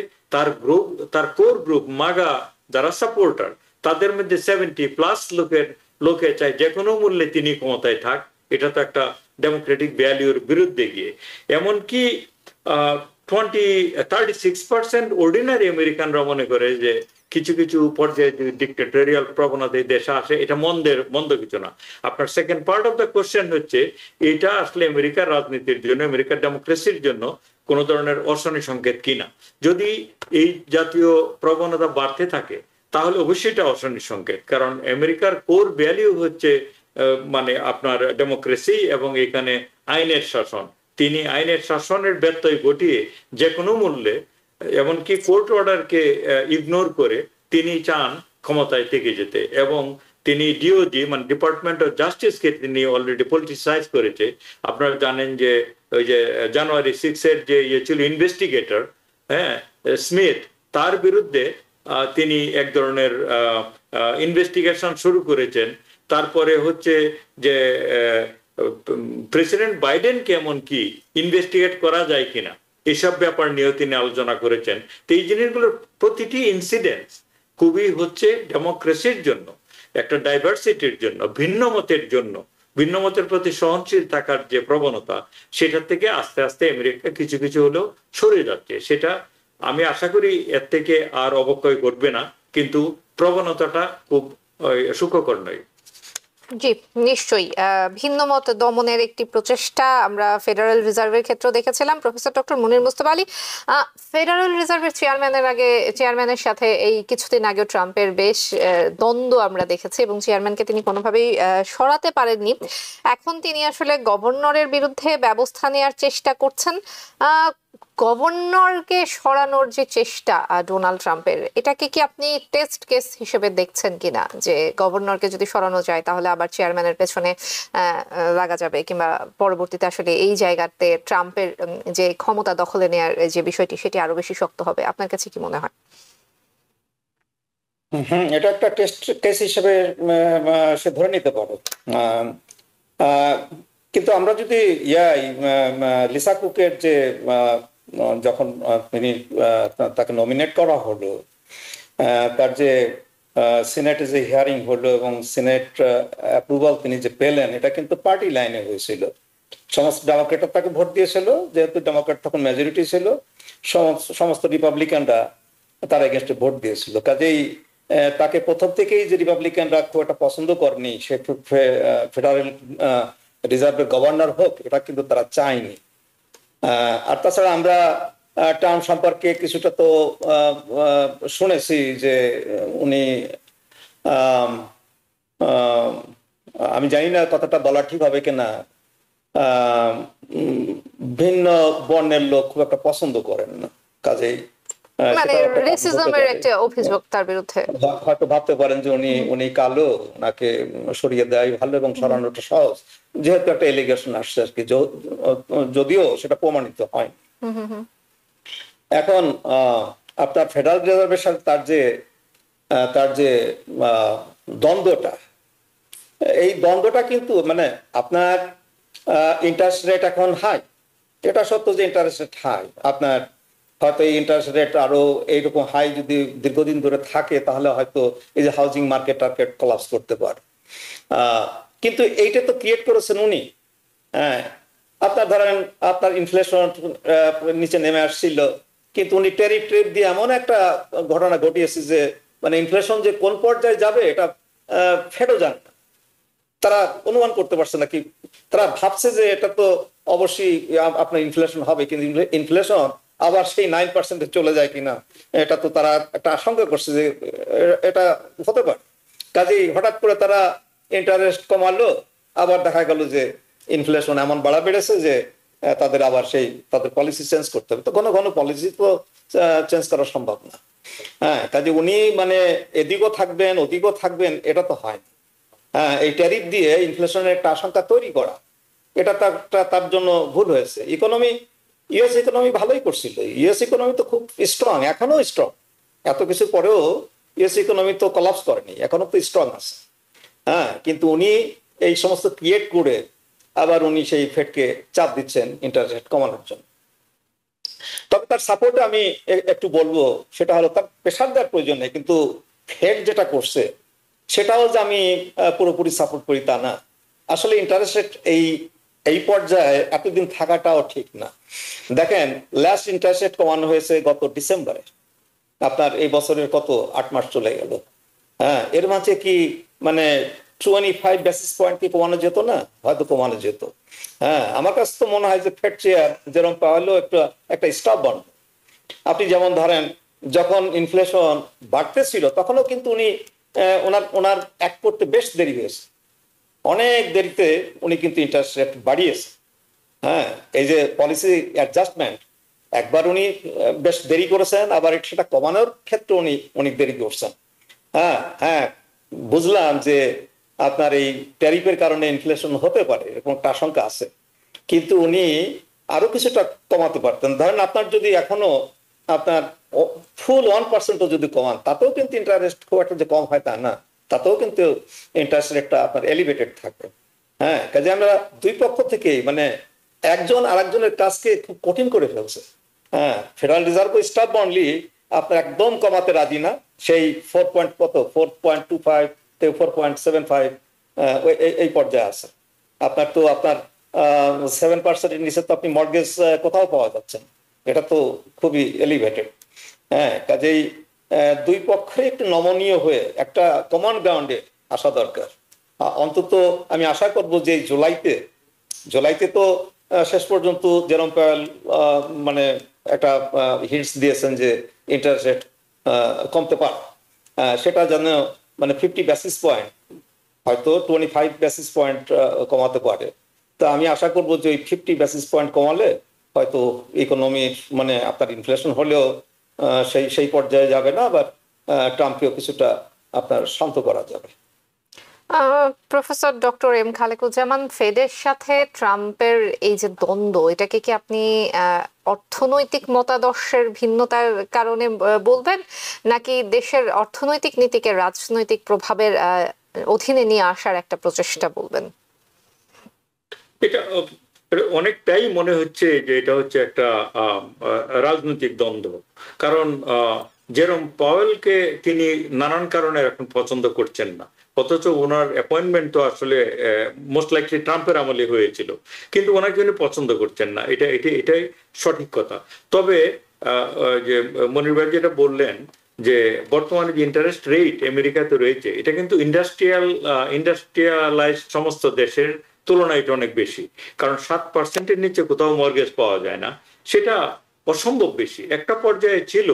তার কোর গ্রুপ মাগা যারা সাপোর্টার, তাদের মধ্যে 70+ লোকে চায় যে কোনো মূল্যে তিনি ক্ষমতায় থাক। এটা তো একটা ডেমোক্রেটিক ভ্যালুর বিরুদ্ধে গিয়ে, এমনকি 36% অর্ডিনারি আমেরিকানরা মনে করে যে কিছু কিছু পর্যায়ে যদি ডিক্টেটোরিয়াল প্রবণতা দেশে আসে, এটা মন্দ কিছু না। আপনার second part of the question হচ্ছে, এটা আসলে আমেরিকার রাজনীতির জন্য, আমেরিকার ডেমোক্রেসির জন্য কোন ধরনের অশনি সংকেত কিনা। যদি এই জাতীয় প্রবণতা বাড়তে থাকে, তাহলে অবশ্যই এটা অশনি সংকেত। কারণ আমেরিকার কোর ভ্যালু হচ্ছে মানে আপনার ডেমোক্রেসি এবং এখানে আইনের শাসন। তিনি আইনের শাসনের ব্যত্যয় ঘটিয়ে যে কোনো মূল্যে, এমনকি কোর্ট অর্ডারকে ইগনোর করে তিনি চান ক্ষমতায় থেকে যেতে। এবং তিনি ডিওজি মানে ডিপার্টমেন্ট অফ জাস্টিসকে তিনি অলরেডি পলিটিসাইজ করেছে। আপনারা জানেন যে ওই যে জানুয়ারি 6-এর যে ছিল ইনভেস্টিগেটর, হ্যাঁ, স্মিথ, তার বিরুদ্ধে তিনি এক ধরনের ইনভেস্টিগেশন শুরু করেছেন। তারপরে হচ্ছে যে প্রেসিডেন্ট বাইডেনকে এমনকি ইনভেস্টিগেট করা যায় কিনা, এসব ব্যাপার নিয়েও তিনি আলোচনা করেছেন। তো এই জিনিসগুলোর প্রতিটি ইনসিডেন্টস খুবই হচ্ছে ডেমোক্রেসির জন্য, একটা ডাইভার্সিটির জন্য, ভিন্ন মতের প্রতি সহনশীল থাকার যে প্রবণতা, সেটা থেকে আস্তে আস্তে আমেরিকা কিছু কিছু হলেও সরে যাচ্ছে। সেটা আমি আশা করি এর থেকে আর অবক্ষয় ঘটবে না, কিন্তু প্রবণতাটা খুব সুখকর নয়। জি, নিশ্চয়ই ভিন্ন মত দমনের একটি প্রচেষ্টা আমরা ফেডারেল রিজার্ভের ক্ষেত্রে দেখেছিলাম। Professor doctor Munir Mustafa Ali, federal রিজার্ভের চেয়ারম্যানের সাথে এই কিছুদিন আগে ট্রাম্পের বেশ দ্বন্দ্ব আমরা দেখেছি এবং চেয়ারম্যানকে তিনি কোনোভাবেই সরাতে পারেননি। এখন তিনি আসলে গভর্নরের বিরুদ্ধে ব্যবস্থা নেওয়ার চেষ্টা করছেন। গভর্নরকে সরানোর যে চেষ্টা ডোনাল্ড ট্রাম্পের, এটাকে কি আপনি টেস্ট কেস হিসেবে দেখছেন কিনা, যে গভর্নরকে যদি সরানো যায় তাহলে আবার চেয়ারম্যানের পেছনে লাগা যাবে, কিংবা পরবর্তীতে আসলে এই জায়গাতে ট্রাম্পের যে ক্ষমতা দখলে নেওয়ার যে বিষয়টি সেটি আরো বেশি শক্ত হবে? আপনার কাছে কি মনে হয়? এটা একটা টেস্ট কেস হিসেবে সে ধরে নিতে পারে। কিন্তু আমরা যদি লিসা কুকের যে যখন তিনি তাকে নমিনেট করা হলো, তার যে সিনেটে যে হিয়ারিং হলো এবং সিনেট অ্যাপ্রুভাল তিনি যে পেলেন, এটা কিন্তু পার্টি লাইনে হয়েছিল। সমস্ত ডেমোক্রেটরা তাকে ভোট দিয়েছিল, যেহেতু ডেমোক্রেট তখন মেজরিটি ছিল, সমস্ত রিপাবলিকানরা তার এগেনস্টে ভোট দিয়েছিল। কাজেই তাকে প্রথম থেকেই যে রিপাবলিকানরা খুব একটা পছন্দ করেনি, সে ফেডারেল রিজার্ভের গভর্নর হোক, এটা কিন্তু তারা চায়নি। আর তাছাড়া আমরা ট্রাম্প সম্পর্কে কিছুটা তো শুনেছি যে উনি, আমি জানি না কথাটা বলা ঠিক হবে কিনা, ভিন্ন বর্ণের লোক খুব একটা পছন্দ করেন না। কাজেই মানে রেসিজমের একটা অভিযোগ তার বিরুদ্ধে। হয়তো ভাবতে পারেন যে উনি কালো, নাকে সরিয়ে দেওয়াই ভালো এবং সরানোটা সহজ, যেহেতু একটা এলিগেশন আসছে আর কি, যদিও সেটা প্রমাণিত হয়। এখন আপনার ফেডারেল রিজার্ভের সাথে তার যে দ্বন্দ্বটা, এই দ্বন্দ্বটা কিন্তু মানে আপনার ইন্টারেস্ট রেট এখন হাই, এটা সত্য যে ইন্টারেস্ট রেট হাই। আপনার হয়তো এই ইন্টারেস্ট রেট আরো এইরকম হাই যদি দীর্ঘদিন ধরে থাকে, তাহলে হয়তো এই যে হাউজিং মার্কেট কলাপস করতে পারে। কিন্তু এইটা তো ক্রিয়েট করেছেন উনি। হ্যাঁ, আপনার ধরেন আপনার ইনফ্লেশন নিচে নেমে আসছিল, কিন্তু উনি ট্যারিফ দিয়ে এমন একটা ঘটনা ঘটিয়েছে যে মানে ইনফ্লেশন যে কোন পর্যায়ে যাবে এটা ফেটও যান না। তারা অনুমান করতে পারছে না, কি তারা ভাবছে যে এটা তো অবশ্যই আপনার ইনফ্লেশন হবে, কিন্তু ইনফ্লেশন আবার সেই 9% চলে যায় কিনা, এটা তো তারা একটা আশঙ্কা করছে যে এটা হতে পারে। কাজেই হঠাৎ করে তারা ইন্টারেস্ট কমালো, আবার দেখা গেল যে ইনফ্লেশন এমন বাড়া বেড়েছে যে তাদের আবার তাদের পলিসি চেঞ্জ করতে হবে। তো ঘন ঘন পলিসি তো চেঞ্জ করা সম্ভব না। হ্যাঁ, কাজে উনি মানে এদিকও থাকবেন ওদিকও থাকবেন, এটা তো হয় না। হ্যাঁ, এই ট্যারিফ দিয়ে ইনফ্লেশনের একটা আশঙ্কা তৈরি করা, এটা তার জন্য ভুল হয়েছে। ইউএস ইকোনমি ভালোই করছিল, ইউএস ইকোনমি তো খুব স্ট্রং, এখনো স্ট্রং, এত কিছু পরেও ইউএস ইকোনমি তো কলাপস করেনি, এখনো তো স্ট্রং আছে। হ্যাঁ, কিন্তু উনি এই সমস্ত ক্রিয়েট করে আবার উনি সেই ফেডকে চাপ দিচ্ছেন ইন্টারেস্ট রেট কমানোর জন্য। তবে তার সাপোর্টে আমি একটু বলবো, সেটা হলো তার প্রেশার দেওয়ার প্রয়োজন নেই, কিন্তু ফেড যেটা করছে সেটাও যে আমি পুরোপুরি সাপোর্ট করি তা না। আসলে ইন্টারেস্ট রেট এই পর্যায়ে এতদিন থাকাটাও ঠিক না। দেখেন, লাস্ট ইন্টারেস্ট রেট কমানো হয়েছে গত ডিসেম্বরে, আপনার এই বছরের কত 8 মাস চলে গেল। হ্যাঁ, এর মাঝে কি মানে 25 বেসিস পয়েন্ট কি কমানো যেত না? হয়তো কমানো যেত। হ্যাঁ, আমার কাছে তো মনে হয় যে ফেড চেয়ার যেরকম পাওয়ালেও একটা স্টপ বন্ধ। আপনি যেমন ধরেন, যখন ইনফ্লেশন বাড়তেছিল তখনও কিন্তু উনি ওনার অ্যাক্ট করতে বেশ দেরি হয়েছে, অনেক দেরিতে উনি কিন্তু ইন্টারেস্ট রেট বাড়িয়েছে। হ্যাঁ, এই যে পলিসি অ্যাডজাস্টমেন্ট, একবার উনি বেশ দেরি করেছেন, আবার সেটা কমানোর ক্ষেত্রে উনি অনেক দেরি করছেন। হ্যাঁ হ্যাঁ, বুঝলাম যে আপনার এই ট্যারিফের কারণে ইনফ্লেশন হতে পারে এরকম একটা আশঙ্কা আছে, কিন্তু উনি আরো কিছুটা কমাতে পারতেন। ধরেন আপনার যদি এখনো আপনার ফুল 1% যদি কমান, তাতেও কিন্তু ইন্টারেস্ট খুব একটা যে কম হয় তা না, তাতেও কিন্তু ইন্টারেস্ট রেটটা আপনার এলিভেটেড থাকবে। হ্যাঁ, কাজে আমরা দুই পক্ষ থেকেই মানে একজন আরেকজনের কাজকে খুব কঠিন করে ফেলছে। হ্যাঁ, ফেডারেল রিজার্ভ স্টাফ বন্ডলি আপনার একদম কমাতে রাজি না, সেই 4.25 থেকে 4.75 এই পর্যায়ে আছে। আপনার 7% নিচে তো আপনি মর্গেজ কোথাও পাওয়া যাচ্ছে না, এটা তো খুবই এলিভেটেড। হ্যাঁ, কাজেই দুই পক্ষে একটু নমনীয় হয়ে একটা কমন গ্রাউন্ডে আসা দরকার। অন্তত আমি আশা করব যে জুলাইতে তো শেষ পর্যন্ত জেরোম পাওয়েল মানে একটা হিন্টস দিয়েছেন যে ইন্টারেস্ট রেট কমতে পারে, সেটা যেন মানে 50 বেসিস পয়েন্ট, হয়তো 25 বেসিস পয়েন্ট কমাতে পারে। তো আমি আশা করব যে ওই 50 বেসিস পয়েন্ট কমালে হয়তো ইকোনমি মানে আপনার ইনফ্লেশন হলেও সেই পর্যায়ে যাবে না, আবার ট্রাম্পকেও কিছুটা আপনার শান্ত করা যাবে। প্রফেসর ডক্টর এম খালেকুজ্জামান, ফেডের সাথে ট্রাম্পের এই যে দ্বন্দ্ব, এটাকে কি আপনি অর্থনৈতিক মতাদর্শের ভিন্নতার কারণে বলবেন, নাকি দেশের অর্থনৈতিক নীতিকে রাজনৈতিক প্রভাবের অধীনে নিয়ে আসার একটা প্রচেষ্টা বলবেন? এটা অনেকটাই মনে হচ্ছে যে এটা হচ্ছে একটা রাজনৈতিক দ্বন্দ্ব। কারণ জেরোম পাওয়েলকে তিনি নানান কারণে এখন পছন্দ করছেন না, অথচ ওনার অ্যাপয়েন্টমেন্ট তো আসলে মোস্ট লাইকলি ট্রাম্পের আমলে হয়েছিল, কিন্তু ওনাকে উনি পছন্দ করছেন না, এটাই সঠিক কথা। তবে যে মনির ভাই যেটা বললেন যে বর্তমানে যে ইন্টারেস্ট রেট আমেরিকাতে রয়েছে, এটা কিন্তু ইন্ডাস্ট্রিয়ালাইজ সমস্ত দেশের তুলনায় এটা অনেক বেশি। কারণ 7%-এর নিচে কোথাও মর্গেজ পাওয়া যায় না, সেটা অসম্ভব বেশি। একটা পর্যায়ে ছিল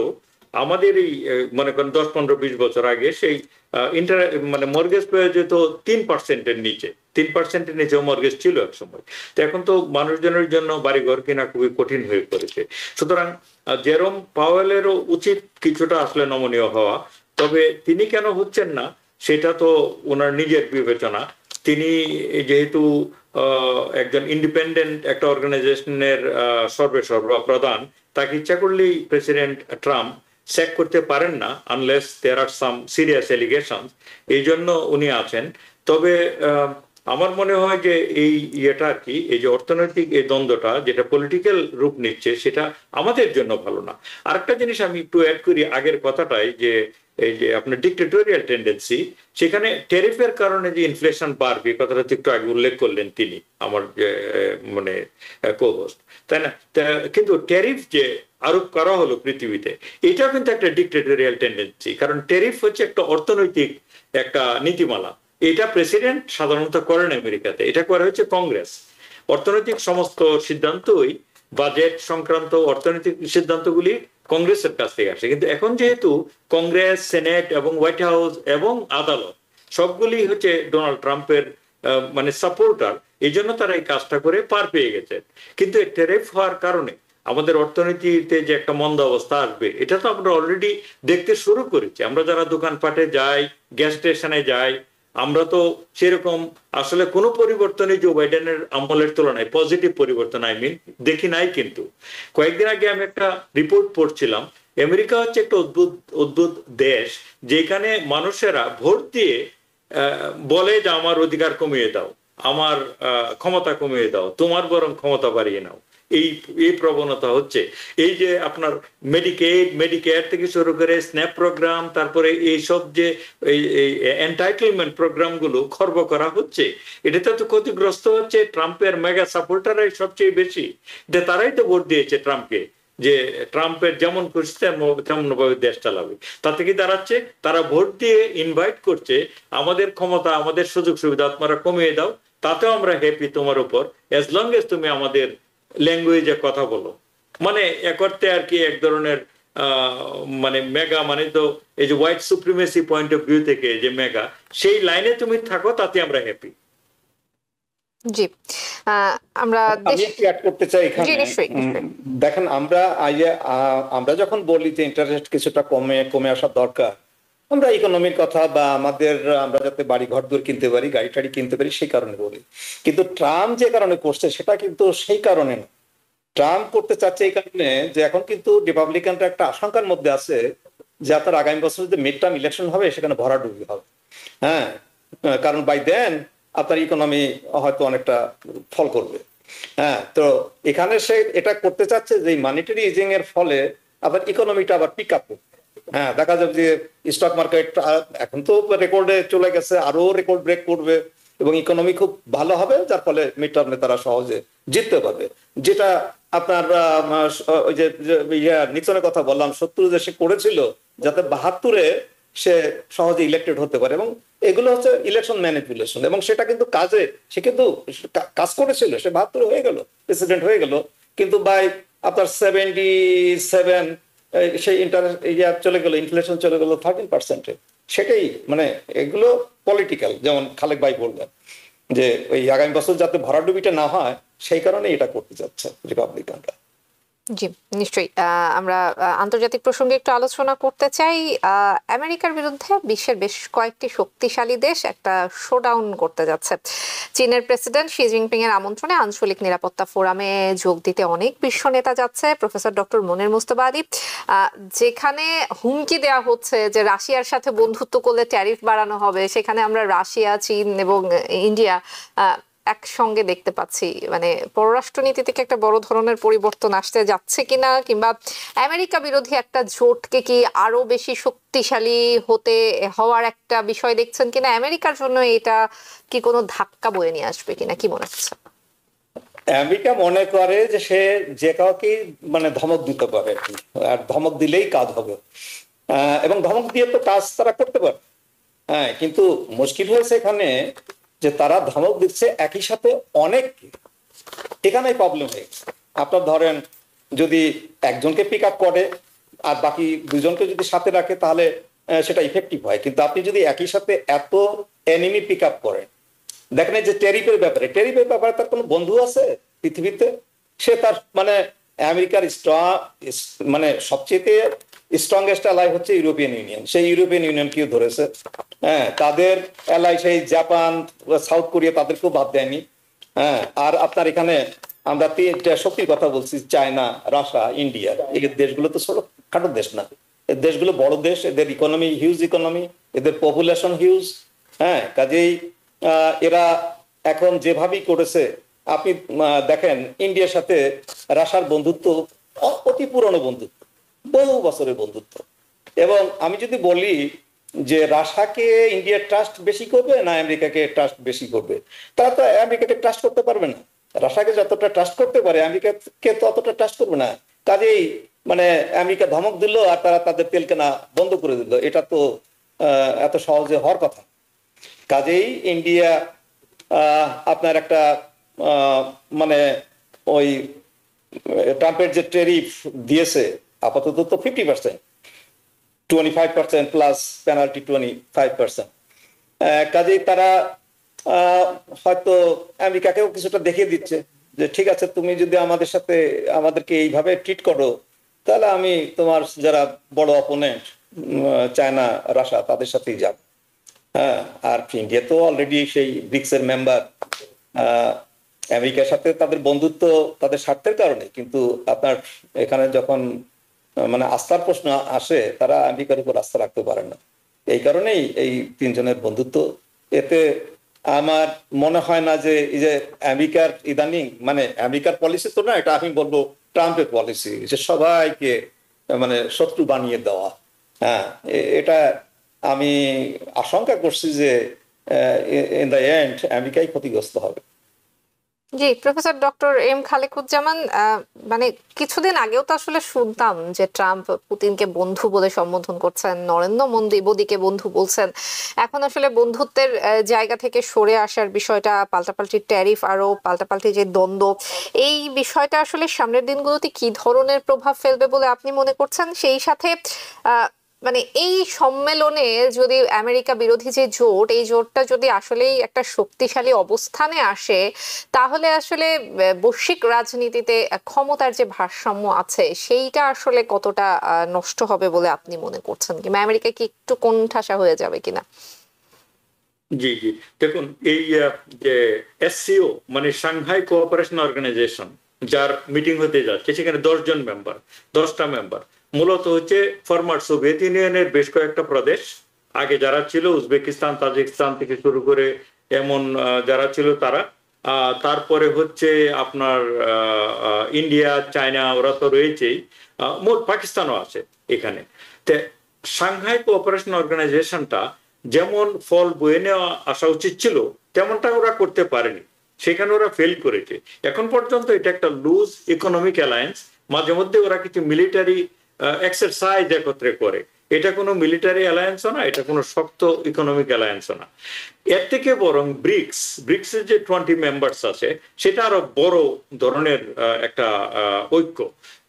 আমাদের এই মনে করেন 10-15-20 বছর আগে সেই মানে মর্গেজ পেয়ে যেত 3%-এর নিচে, 3%-এর নিচেও মর্গেজ ছিল এক সময়। তো এখন তো মানুষজনের জন্য বাড়িঘর কেনা খুবই কঠিন হয়ে পড়েছে। সুতরাং জেরোম পাওয়েলেরও উচিত কিছুটা আসলে নমনীয় হওয়া। তবে তিনি কেন হচ্ছেন না সেটা তো ওনার নিজের বিবেচনা। তিনি যেহেতু একজন ইন্ডিপেন্ডেন্ট একটা অর্গানাইজেশনের সর্বেসর্বা প্রধান, তাকে ইচ্ছা করলেই প্রেসিডেন্ট ট্রাম্প স্যাক করতে পারেন না আনলেস দেয়ার আর সাম সিরিয়াস এলিগেশনস, এই জন্য উনি আছেন। তবে আমার মনে হয় যে এই ইয়েটা আর কি, এই যে অর্থনৈতিক এই দ্বন্দ্বটা যেটা পলিটিক্যাল রূপ নিচ্ছে, সেটা আমাদের জন্য ভালো না। আরেকটা জিনিস আমি একটু অ্যাড করি আগের কথাটাই, যে এই যে আপনার ডিক্টেটোরিয়াল টেন্ডেন্সি, সেখানে ট্যারিফের কারণে যে ইনফ্লেশন বাড়বে, কথাটা একটু আগে উল্লেখ করলেন তিনি, আমার যে মানে কো-হোস্ট, তাই না? কিন্তু ট্যারিফ যে আরোপ করা হলো পৃথিবীতে, এটাও কিন্তু একটা ডিক্টেটোরিয়াল টেন্ডেন্সি। কারণ ট্যারিফ হচ্ছে একটা অর্থনৈতিক একটা নীতিমালা, এটা প্রেসিডেন্ট সাধারণত করেন আমেরিকাতে, এটা করা হচ্ছে কংগ্রেস। অর্থনৈতিক সমস্ত সিদ্ধান্তই, বাজেট সংক্রান্ত অর্থনৈতিক সিদ্ধান্তগুলি কংগ্রেসের কাছ থেকে আসে। কিন্তু এখন যেহেতু কংগ্রেস, সেনেট এবং হোয়াইট হাউস এবং আদালত সবগুলি হচ্ছে ডোনাল্ড ট্রাম্পের মানে সাপোর্টার, এই জন্য তারা এই কাজটা করে পার পেয়ে গেছেন। কিন্তু এই ট্যারিফ হওয়ার কারণে আমাদের অর্থনীতিতে যে একটা মন্দা অবস্থা আসবে, এটা তো আমরা অলরেডি দেখতে শুরু করেছি। আমরা যারা দোকানপাটে যাই, গ্যাস স্টেশনে যাই, আমরা তো সেরকম আসলে কোনো পরিবর্তনই জো বাইডেনের আমলের তুলনায় পজিটিভ পরিবর্তন দেখি নাই। কিন্তু কয়েকদিন আগে আমি একটা রিপোর্ট পড়ছিলাম, আমেরিকা হচ্ছে একটা অদ্ভুত অদ্ভুত দেশ, যেখানে মানুষেরা ভোট দিয়ে বলে যে আমার অধিকার কমিয়ে দাও, আমার ক্ষমতা কমিয়ে দাও, তোমার বরং ক্ষমতা বাড়িয়ে নাও। এই এই প্রবণতা হচ্ছে। এই যে আপনার মেডিকেয়ার থেকে শুরু করে স্ন্যাপ প্রোগ্রাম, তারপরে এইসব যে এন্টাইটেলমেন্ট প্রোগ্রাম গুলো খর্ব করা হচ্ছে, এটাতে তো ক্ষতিগ্রস্ত হচ্ছে ট্রাম্পের মেগা সাপোর্টাররাই সবচেয়ে বেশি। তারাই তো ভোট দিয়েছে ট্রাম্পকে, যে ট্রাম্পের যেমন খুশি তেমন ভাবে দেশ চালাবে। তাতে কি দাঁড়াচ্ছে, তারা ভোট দিয়ে ইনভাইট করছে আমাদের ক্ষমতা, আমাদের সুযোগ সুবিধা আপনারা কমিয়ে দাও, তাতেও আমরা হ্যাপি তোমার উপর, এজ লং এজ তুমি আমাদের ল্যাঙ্গুয়েজে কথা বলো। মানে এক অর্থে আর কি এক ধরনের মানে মেগা মানে তো এই যে white supremacy point of view থেকে যে মেগা, সেই লাইনে তুমি থাকো, তাতে আমরা হ্যাপি। জি, আমরা আমি একটু অ্যাড করতে চাই এখানে। দেখেন, আমরা যখন বলি যে ইন্টারেস্ট কিছুটা কমে আসা দরকার, আমরা ইকোনমির কথা বা আমরা যাতে বাড়ি ঘর দূর কিনতে পারি, গাড়ি টাড়ি কিনতে পারি, সেই কারণে বলি। কিন্তু ট্রাম্প যে কারণে করছে সেটা কিন্তু সেই কারণে না। ট্রাম্প করতে চাচ্ছে এই কারণে যে এখন কিন্তু রিপাবলিকানরা একটা আশঙ্কার মধ্যে আছে যে আপনার আগামী বছর যদি মিড টার্ম ইলেকশন হবে, সেখানে ভরাডুবি হবে। হ্যাঁ, কারণ বাই দেন আপনার ইকোনমি হয়তো অনেকটা ফল করবে। হ্যাঁ, তো এখানে সে এটা করতে চাচ্ছে যে মানিটারি ইজিং এর ফলে আবার ইকোনমিটা আবার পিক আপ করবে। হ্যাঁ, দেখা যাবে যে স্টক মার্কেট এখন তো রেকর্ডে চলে গেছে, আরো রেকর্ড ব্রেক করবে এবং ইকোনমি খুব ভালো হবে, যার ফলে মিড টার্মে তারা সহজে জিততে পারবে। যেটা আপনার ওই যে নিক্সনের কথা বললাম, 70 যে সে করেছিল যাতে 72-এ সে সহজে ইলেক্টেড হতে পারে, এবং এগুলো হচ্ছে ইলেকশন ম্যানিপুলেশন, এবং সেটা কিন্তু সে কিন্তু কাজ করেছিল, সে 72-এ হয়ে গেল, প্রেসিডেন্ট হয়ে গেল। কিন্তু বাই আপনার 77 সেই চলে গেল, ইনফ্লেশন চলে গেল 13%-এ। সেটাই মানে এগুলো পলিটিক্যাল, যেমন খালেক ভাই বললেন যে ওই আগামী বছর যাতে ভরাডুবিটা না হয়, সেই কারণে এটা করতে যাচ্ছে রিপাবলিকানরা। জি, নিশ্চয়ই। আমরা আন্তর্জাতিক প্রসঙ্গে একটু আলোচনা করতে চাই। আমেরিকার বিরুদ্ধে বিশ্বের বেশ কয়েকটি শক্তিশালী দেশ একটা শোডাউন করতে যাচ্ছে। চীনের প্রেসিডেন্ট শি জিনপিং এর আমন্ত্রণে আঞ্চলিক নিরাপত্তা ফোরামে যোগ দিতে অনেক বিশ্ব নেতা যাচ্ছে। প্রফেসর ডক্টর মনির মুস্তফা আলী, যেখানে হুমকি দেওয়া হচ্ছে যে রাশিয়ার সাথে বন্ধুত্ব করলে ট্যারিফ বাড়ানো হবে, সেখানে আমরা রাশিয়া, চীন এবং ইন্ডিয়া একসঙ্গে দেখতে পাচ্ছি। মানে পররাষ্ট্রনীতি থেকে একটা বড় ধরনের পরিবর্তন আসতে যাচ্ছে কিনা, কিংবা আমেরিকা বিরোধী একটা জোটকে কি আরো বেশি শক্তিশালী হওয়ার একটা বিষয় দেখছেন কিনা, আমেরিকার জন্য এটা কি কোনো ধাক্কা বয়ে নিয়ে আসবে কিনা, কি মনে হচ্ছে? আমেরিকা মনে করে যে সে যে কাউকে মানে ধমক দিতে পারে, আর ধমক দিলেই কাজ হবে, এবং ধমক দিয়ে তো কাজ তারা করতে পারে। হ্যাঁ, কিন্তু মুশকিল হয়েছে এখানে যে তারা ধমক দিচ্ছে একই সাথে অনেককে। এখানে প্রবলেম হয়ে গেছে। আপনার ধরেন যদি একজনকে পিক আপ করে আর বাকি দুজনকে যদি সাথে রাখে, তাহলে সেটা ইফেক্টিভ হয়। কিন্তু আপনি যদি একই সাথে এত এনিমি পিক আপ করেন, দেখেন যে ট্যারিফের ব্যাপারে তার কোনো বন্ধু আছে পৃথিবীতে? সে তার মানে আমেরিকার মানে সবচেয়ে স্ট্রংগেস্ট অ্যালাই হচ্ছে ইউরোপিয়ান ইউনিয়ন। সেই ইউরোপিয়ান ইউনিয়ন কেউ ধরেছে? হ্যাঁ, তাদের অ্যালাই সেই জাপান, সাউথ কোরিয়া, তাদেরকেও বাদ দেয়নি। হ্যাঁ, আর আপনার এখানে আমরা 3টা শক্তির কথা বলছি, চায়না, রাশিয়া, ইন্ডিয়া। এই দেশগুলো তো ছোট খাটো দেশ না, এই দেশগুলো বড় দেশ, এদের ইকোনমি হিউজ, এদের পপুলেশন হিউজ। হ্যাঁ, কাজেই এরা এখন যেভাবেই করেছে, আপনি দেখেন ইন্ডিয়ার সাথে রাশিয়ার বন্ধুত্ব অতি পুরনো বন্ধুত্ব, বহু বছরের বন্ধুত্ব। এবং আমি যদি বলি যে রাশিয়াকে ইন্ডিয়া ট্রাস্ট বেশি করবে না আমেরিকাকে ট্রাস্ট বেশি করবে, তারা তো আমেরিকাকে ট্রাস্ট করতে পারবে না। রাশিয়াকে যতটা ট্রাস্ট করতে পারে, আমেরিকাকে তো অতটা ট্রাস্ট করবে না। কাজেই মানে আমেরিকা ধমক দিল আর তারা তাদের তেল কেনা বন্ধ করে দিল, এটা তো এত সহজে হওয়ার কথা। কাজেই ইন্ডিয়া আপনার একটা মানে ওই ট্রাম্পের যে ট্যারিফ দিয়েছে, আপাতত তো 50%, 25% প্লাস পেনাল্টি 25%। কাজেই তারা হয়তো আমেরিকাকেও কিছুটা দেখিয়ে দিচ্ছে যে ঠিক আছে, তুমি যদি আমাদেরকে এইভাবে ট্রিট করো, তাহলে আমি তোমার যারা বড় অপোনেন্ট চায়না, রাশিয়া, তাদের সাথেই যাব। হ্যাঁ, আর ইন্ডিয়া তো অলরেডি সেই ব্রিক্স এর মেম্বার। আমেরিকার সাথে তাদের বন্ধুত্ব তাদের স্বার্থের কারণে, কিন্তু আপনার এখানে যখন মানে আস্থার প্রশ্ন আসে, তারা আমেরিকার উপর আস্থা রাখতে পারে না। এই কারণেই এই তিনজনের বন্ধুত্ব। এতে আমার মনে হয় না যে এই যে আমেরিকার ইদানিং মানে আমেরিকার পলিসি তো না, এটা আমি বলবো ট্রাম্পের পলিসি, যে সবাইকে মানে শত্রু বানিয়ে দেওয়া। হ্যাঁ, এটা আমি আশঙ্কা করছি যে ইন দ্য এন্ড আমেরিকাই ক্ষতিগ্রস্ত হবে। জি, প্রফেসর ডক্টর এম খালেকুজ্জামান, মানে কিছুদিন আগেও তো আসলে শুনতাম যে ট্রাম্প পুতিনকে বন্ধু বলে সম্বোধন করছেন, নরেন্দ্র মোদিকে বন্ধু বলছেন। এখন আসলে বন্ধুত্বের জায়গা থেকে সরে আসার বিষয়টা, পাল্টাপাল্টি ট্যারিফ, আরো পাল্টাপাল্টি যে দ্বন্দ্ব, এই বিষয়টা আসলে সামনের দিনগুলোতে কি ধরনের প্রভাব ফেলবে বলে আপনি মনে করছেন? সেই সাথে মানে এই সম্মেলনে যদি আমেরিকা বিরোধী যে জোট, এই জোটটা যদি আসলেই একটা শক্তিশালী অবস্থানে আসে, তাহলে আসলে বৈশ্বিক রাজনীতিতে ক্ষমতার যে ভারসাম্য আছে সেইটা আসলে কতটা নষ্ট হবে বলে আপনি মনে করছেন, কিংবা আমেরিকা কি একটু কোণঠাসা হয়ে যাবে কিনা? জি জি, দেখুন এই যে এসসিও মানে সাংহাই কোঅপারেশন অর্গানাইজেশন, যার মিটিং হতে যাচ্ছে, সেখানে 10 জন মেম্বার, 10টা মেম্বার মূলত হচ্ছে ফরমার সোভিয়েত ইউনিয়নের বেশ কয়েকটা প্রদেশ, আগে যারা ছিল উজবেকিস্তান, তাজিকিস্তান থেকে শুরু করে এমন যারা ছিল তারা, তারপরে হচ্ছে আপনার ইন্ডিয়া, চায়না, ওরা তো রয়েছেই, মোট পাকিস্তানও আছে এখানে। তে সাংহাই কোঅপারেশন অর্গানাইজেশনটা যেমন ফল বয়ে নেওয়া আসা উচিত ছিল, তেমনটা ওরা করতে পারেনি, সেখানে ওরা ফেল করেছে। এখন পর্যন্ত এটা একটা লুজ ইকোনমিক অ্যালায়েন্স। মাঝে মধ্যে ওরা কিছু মিলিটারি এক্সারসাইজ একত্রে করে, এটা কোনো মিলিটারি অ্যালায়েন্সও না, এটা কোনো শক্ত ইকোনমিক অ্যালায়েন্সও না। এর থেকে বরং ব্রিক্সের যে 20 মেম্বার্স আছে, সেটা আরো বড় ধরনের একটা ঐক্য,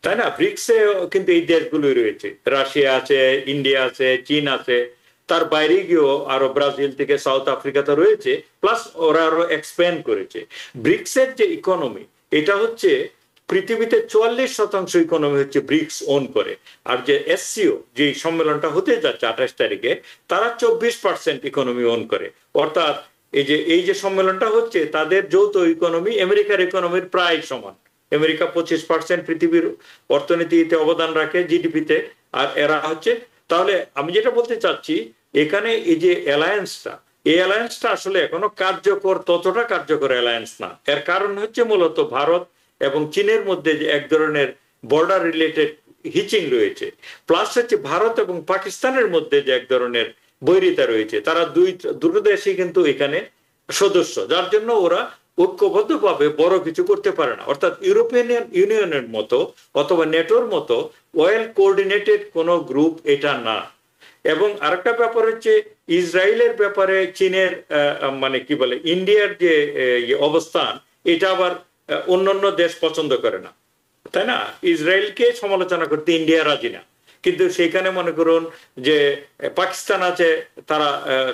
তাই না? ব্রিক্সে কিন্তু এই দেশগুলোই রয়েছে, রাশিয়া আছে, ইন্ডিয়া আছে, চীন আছে, তার বাইরে গিয়েও আরো ব্রাজিল থেকে সাউথ আফ্রিকাতে রয়েছে, প্লাস ওরা আরো এক্সপ্যান্ড করেছে। ব্রিক্সের যে ইকোনমি, এটা হচ্ছে পৃথিবীতে 44% ইকোনমি হচ্ছে ব্রিক্স ওন করে। আর যে এসসিও, যে সম্মেলনটা হতে যাচ্ছে 28 তারিখে, তারা 24% ইকোনমি ওন করে। অর্থাৎ এই যে সম্মেলনটা হচ্ছে, তাদের যৌথ ইকোনমি আমেরিকার ইকোনমির প্রায় সমান। আমেরিকা 25% পৃথিবীর অর্থনীতিতে অবদান রাখে, জিডিপিতে, আর এরা হচ্ছে। তাহলে আমি যেটা বলতে চাচ্ছি, এখানে এই যে অ্যালায়েন্সটা, এই অ্যালায়েন্সটা আসলে এখনো কার্যকর, ততটা কার্যকর অ্যালায়েন্স না। এর কারণ হচ্ছে মূলত ভারত এবং চীনের মধ্যে যে এক ধরনের বর্ডার রিলেটেড হিচিং রয়েছে, প্লাস হচ্ছে ভারত এবং পাকিস্তানের মধ্যে যে এক ধরনের বৈরিতা রয়েছে। তারা দুটো দেশই কিন্তু এখানে সদস্য, যার জন্য ওরা ঐক্যবদ্ধভাবে বড় কিছু করতে পারে না। অর্থাৎ ইউরোপিয়ান ইউনিয়নের মতো অথবা নেটোর মতো ওয়েল কোঅর্ডিনেটেড কোনো গ্রুপ এটা না। এবং আরেকটা ব্যাপার হচ্ছে, ইসরায়েলের ব্যাপারে চীনের মানে কি বলে, ইন্ডিয়ার যে অবস্থান, এটা আবার অন্যান্য দেশ পছন্দ করে না, তাই না? ইসরায়েলকে সমালোচনা করতে ইন্ডিয়া রাজি না, কিন্তু সেখানে মনে করুন যে পাকিস্তান আছে, তারা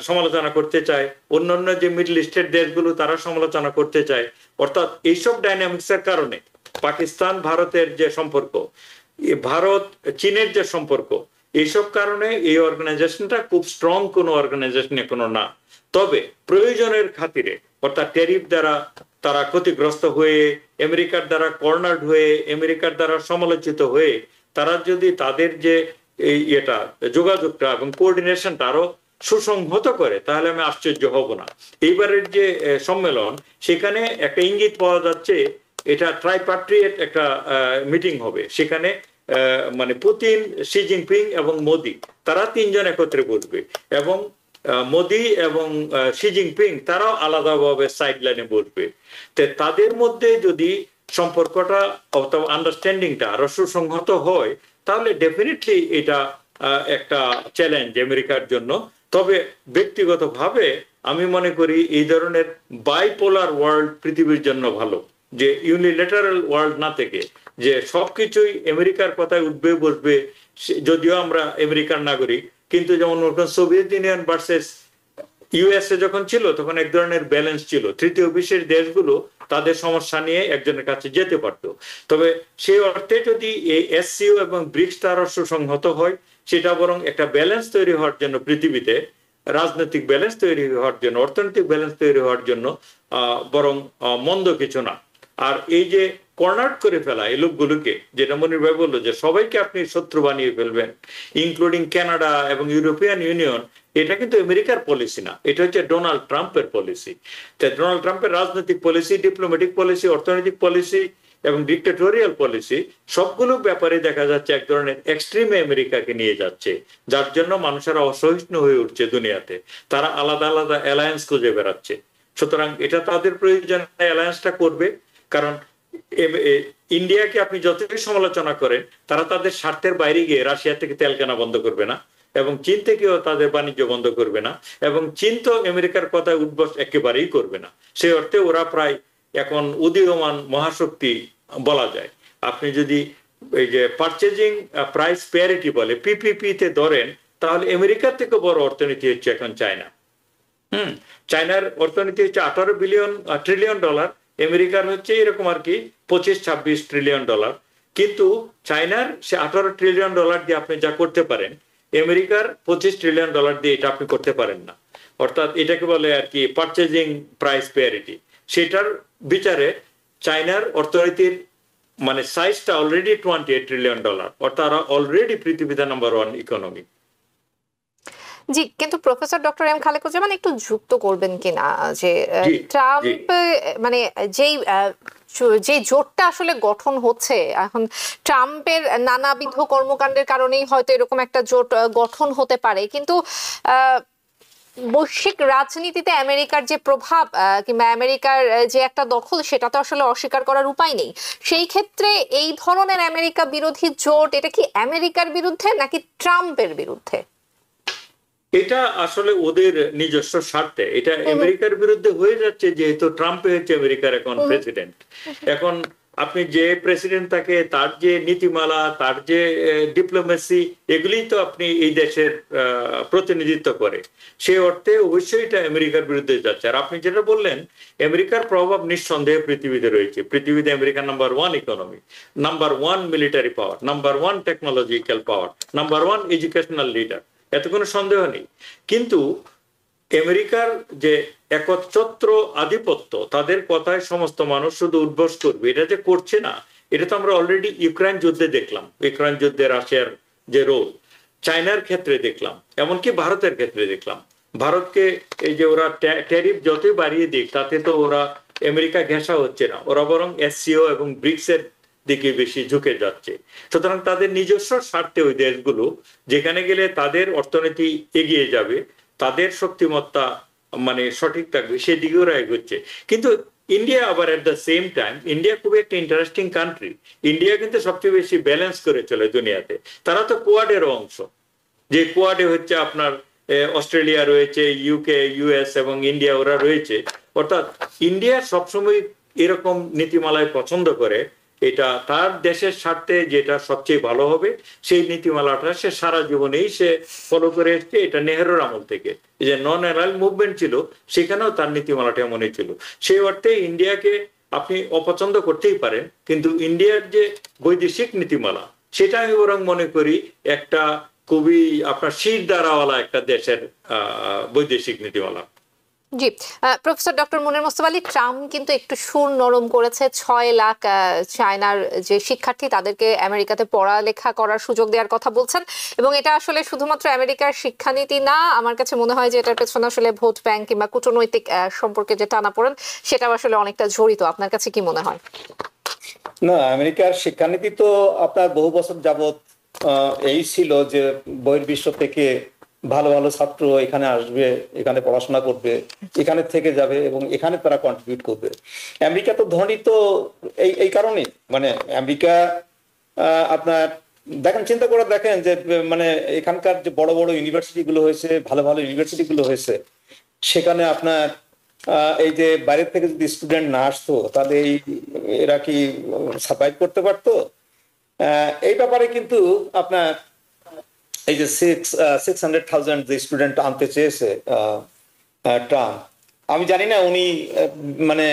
সমালোচনা করতে চায়, অন্যান্য যে মিডল ইস্টের দেশগুলো তারা সমালোচনা করতে চায়। অর্থাৎ এইসব ডাইনামিক্সের কারণে পাকিস্তান ভারতের যে সম্পর্ক, ভারত চীনের যে সম্পর্ক, এইসব কারণে এই অর্গানাইজেশনটা খুব স্ট্রং কোনো অর্গানাইজেশন এখনো না। তবে প্রয়োজনের খাতিরে, অর্থাৎ ট্যারিফ দ্বারা তারা ক্ষতিগ্রস্ত হয়ে, আমেরিকার দ্বারা কর্নার্ড হয়ে, আমেরিকার দ্বারা সমালোচিত হয়ে, তারা যদি তাদের যে এই যোগাযোগটা এবং কোঅর্ডিনেশনটা আরো সুসংহত করে, তাহলে আমি আশ্চর্য হব না। এইবারের যে সম্মেলন, সেখানে একটা ইঙ্গিত পাওয়া যাচ্ছে, এটা ট্রাইপাট্রিয়েট একটা মিটিং হবে। সেখানে মানে পুতিন, শি জিনপিং এবং মোদি, তারা তিনজন একত্রে বসবে, এবং মোদি এবং শি জিনপিং তারাও আলাদাভাবে সাইড লাইনে বসবে। তাদের মধ্যে যদি সম্পর্কটা অথবা আন্ডারস্ট্যান্ডিংটা আরো সুসংহত হয়, তাহলে ডেফিনেটলি এটা একটা চ্যালেঞ্জ আমেরিকার জন্য। তবে ব্যক্তিগতভাবে আমি মনে করি এই ধরনের বাইপোলার ওয়ার্ল্ড পৃথিবীর জন্য ভালো, যে ইউনিল্যাটারাল ওয়ার্ল্ড না থেকে, যে সবকিছুই আমেরিকার কথায় উঠবে বসবে। যদিও আমরা আমেরিকার নাগরিক, কিন্তু যেমন সোভিয়েত ইউনিয়ন ভার্সেস ইউএসএ যখন ছিল, তখন এক ধরনের ব্যালেন্স ছিল, তৃতীয় বিশ্বের দেশগুলো তাদের সমস্যা নিয়ে একজনের কাছে যেতে পারতো। তবে সেই অর্থে যদি এই এসসিও এবং ব্রিক্স আরো সুসংহত হয়, সেটা বরং একটা ব্যালেন্স তৈরি হওয়ার জন্য পৃথিবীতে রাজনৈতিক ব্যালেন্স তৈরি হওয়ার জন্য, অর্থনৈতিক ব্যালেন্স তৈরি হওয়ার জন্য বরং মন্দ কিছু না। আর এই যে কর্নার করে ফেলা এই লোকগুলোকে, যেটা মনির ভাই বললো যে সবাইকে আপনি শত্রু বানিয়ে ফেলবেন, ইনক্লুডিং কানাডা এবং ইউরোপিয়ান ইউনিয়ন, এটা কিন্তু আমেরিকার পলিসি না, এটা হচ্ছে ডোনাল্ড ট্রাম্পের পলিসি। তাই ডোনাল্ড ট্রাম্পের রাজনৈতিক পলিসি, ডিপ্লোম্যাটিক পলিসি, অর্থনৈতিক পলিসি এবং ডিক্টেটোরিয়াল পলিসি সবগুলো ব্যাপারে দেখা যাচ্ছে এক ধরনের এক্সট্রিমে আমেরিকাকে নিয়ে যাচ্ছে, যার জন্য মানুষেরা অসহিষ্ণু হয়ে উঠছে দুনিয়াতে। তারা আলাদা আলাদা অ্যালায়েন্স খুঁজে বেড়াচ্ছে। সুতরাং এটা তাদের প্রয়োজন, অ্যালায়েন্সটা করবে। কারণ ইন্ডিয়াকে আপনি যতই সমালোচনা করেন, তারা তাদের স্বার্থের বাইরে গিয়ে রাশিয়া থেকে তেল কেনা বন্ধ করবে না, এবং চীন থেকেও তাদের বাণিজ্য বন্ধ করবে না, এবং চীন তো আমেরিকার কথায় উদ্বাস একেবারেই করবে না। সেই অর্থে ওরা প্রায় এখন উদীয়মান মহাশক্তি বলা যায়। আপনি যদি এই যে পারচেজিং প্রাইস প্যারিটি বলে, পিপিপি তে ধরেন, তাহলে আমেরিকার থেকে বড় অর্থনীতি হচ্ছে এখন চায়না। চায়নার অর্থনীতি হচ্ছে 18 ট্রিলিয়ন ডলার, আমেরিকার হচ্ছে এরকম আর কি 25-26 ট্রিলিয়ন ডলার। কিন্তু চায়নার সে 18 ট্রিলিয়ন ডলার দিয়ে আপনি যা করতে পারেন, আমেরিকার 25 ট্রিলিয়ন ডলার দিয়ে এটা আপনি করতে পারেন না। অর্থাৎ এটাকে বলে আর কি পারচেজিং প্রাইস প্যারিটি। সেটার বিচারে চায়নার অর্থনীতির মানে সাইজটা অলরেডি 28 ট্রিলিয়ন ডলার, অর্থাৎ অলরেডি পৃথিবীতে নাম্বার 1 ইকোনমি। জি, কিন্তু প্রফেসর ডক্টর এম খালেকুজ্জামান একটু যুক্ত করবেন কিনা যে ট্রাম্প মানে যে জোটটা আসলে গঠন হচ্ছে এখন, ট্রাম্পের নানাবিধ কর্মকাণ্ডের কারণেই হয়তো এরকম একটা জোট গঠন হতে পারে, কিন্তু বৈশ্বিক রাজনীতিতে আমেরিকার যে প্রভাব কিংবা আমেরিকার যে একটা দখল, সেটা তো আসলে অস্বীকার করার উপায় নেই। সেই ক্ষেত্রে এই ধরনের আমেরিকা বিরোধী জোট, এটা কি আমেরিকার বিরুদ্ধে নাকি ট্রাম্পের বিরুদ্ধে? এটা আসলে ওদের নিজস্ব স্বার্থে, এটা আমেরিকার বিরুদ্ধে হয়ে যাচ্ছে, যেহেতু ট্রাম্প হচ্ছে আমেরিকার এখন প্রেসিডেন্ট। এখন আপনি যে প্রেসিডেন্ট থাকে, তার যে নীতিমালা, তার যে ডিপ্লোমেসি, এগুলি তো আপনি এই দেশের প্রতিনিধিত্ব করে। সেই অর্থে অবশ্যই এটা আমেরিকার বিরুদ্ধে যাচ্ছে। আর আপনি যেটা বললেন, আমেরিকার প্রভাব নিঃসন্দেহে পৃথিবীতে রয়েছে। পৃথিবীতে America number 1 economy, number 1 military power, number 1 technological power, number 1 educational leader, এত কোনো সন্দেহ নেই। কিন্তু আমেরিকার যে একচ্ছত্র আধিপত্য, তাদের কথায় সমস্ত মানুষ শুধু উদ্বাস করবে, এটা যে করছে না, এটা তো আমরা অলরেডি ইউক্রেন যুদ্ধে দেখলাম। ইউক্রেন যুদ্ধে রাশিয়ার যে রোল, চায়নার ক্ষেত্রে দেখলাম, এমনকি ভারতের ক্ষেত্রে দেখলাম। ভারতকে এই যে ওরা ট্যারিফ যতই বাড়িয়ে দিক, তাতে তো ওরা আমেরিকা ঘেঁষা হচ্ছে না, ওরা বরং এসসিও এবং ব্রিক্স এর দিকে বেশি ঝুঁকে যাচ্ছে। সুতরাং তাদের নিজস্ব স্বার্থে ওই দেশগুলো যেখানে গেলে তাদের অর্থনীতি এগিয়ে যাবে, তাদের শক্তিমত্তা মানে সঠিক থাকবে, সেদিকে ওরা এগোচ্ছে। কিন্তু ইন্ডিয়া আবার at the same time, India খুবই একটা ইন্টারেস্টিং কান্ট্রি। ইন্ডিয়া কিন্তু সবচেয়ে বেশি ব্যালেন্স করে চলে দুনিয়াতে। তারা তো কোয়াডের অংশ, যে কোয়াডে হচ্ছে আপনার অস্ট্রেলিয়া রয়েছে, ইউকে, ইউএস এবং ইন্ডিয়া, ওরা রয়েছে। অর্থাৎ ইন্ডিয়া সবসময় এরকম নীতিমালায় পছন্দ করে, এটা তার দেশের স্বার্থে যেটা সবচেয়ে ভালো হবে, সেই নীতিমালাটা সে সারা জীবনেই সে ফলো করে এসছে। এটা নেহেরুর আমল থেকে, এই যে নন অ্যালায়েন্স মুভমেন্ট ছিল, সেখানেও তার নীতিমালাটা এমনই ছিল। সেই অর্থে ইন্ডিয়াকে আপনি অপছন্দ করতেই পারেন, কিন্তু ইন্ডিয়ার যে বৈদেশিক নীতিমালা, সেটা আমি বরং মনে করি একটা খুবই আপনার শির দ্বারাওয়ালা একটা দেশের বৈদেশিক নীতিমালা। জি, professor doctor Munir Mostafa Ali, Trump কিন্তু একটু সুর নরম করেছে। 6 লাখ চায়নার যে শিক্ষার্থী, তাদেরকে আমেরিকাতে পড়ালেখা করার সুযোগ দেওয়ার কথা বলছেন, এবং এটা আসলে শুধুমাত্র আমেরিকার শিক্ষানীতি না, আমার কাছে মনে হয় যে এটার পেছনে আসলে ভোট ব্যাংক কিংবা কূটনৈতিক সম্পর্কে যে টানাপোড়েন, সেটাও আসলে অনেকটা জড়িত। আপনার কাছে কি মনে হয়? না, আমেরিকার শিক্ষানীতি তো আপনার বহু বছর যাবত এই ছিল যে বহির্বিশ্ব থেকে ভালো ভালো ছাত্র এখানে আসবে, এখানে পড়াশোনা করবে, এখানে থেকে যাবে এবং এখানে তারা কন্ট্রিবিউট করবে। আমেরিকা তো ধনী তো এই কারণে, মানে আমেরিকা আপনার দেখেন, চিন্তা করে দেখেন যে মানে এখানকার যে বড় বড় ইউনিভার্সিটি গুলো হয়েছে, ভালো ভালো ইউনিভার্সিটি গুলো হয়েছে, সেখানে আপনার এই যে বাইরের থেকে যদি স্টুডেন্ট না আসতো, তাহলে এরা কি সার্ভাইভ করতে পারতো? এই ব্যাপারে কিন্তু আপনার এই যে 600,000 যে স্টুডেন্ট আনতে চেয়েছে ট্রাম্প, আমি জানি না উনি মানে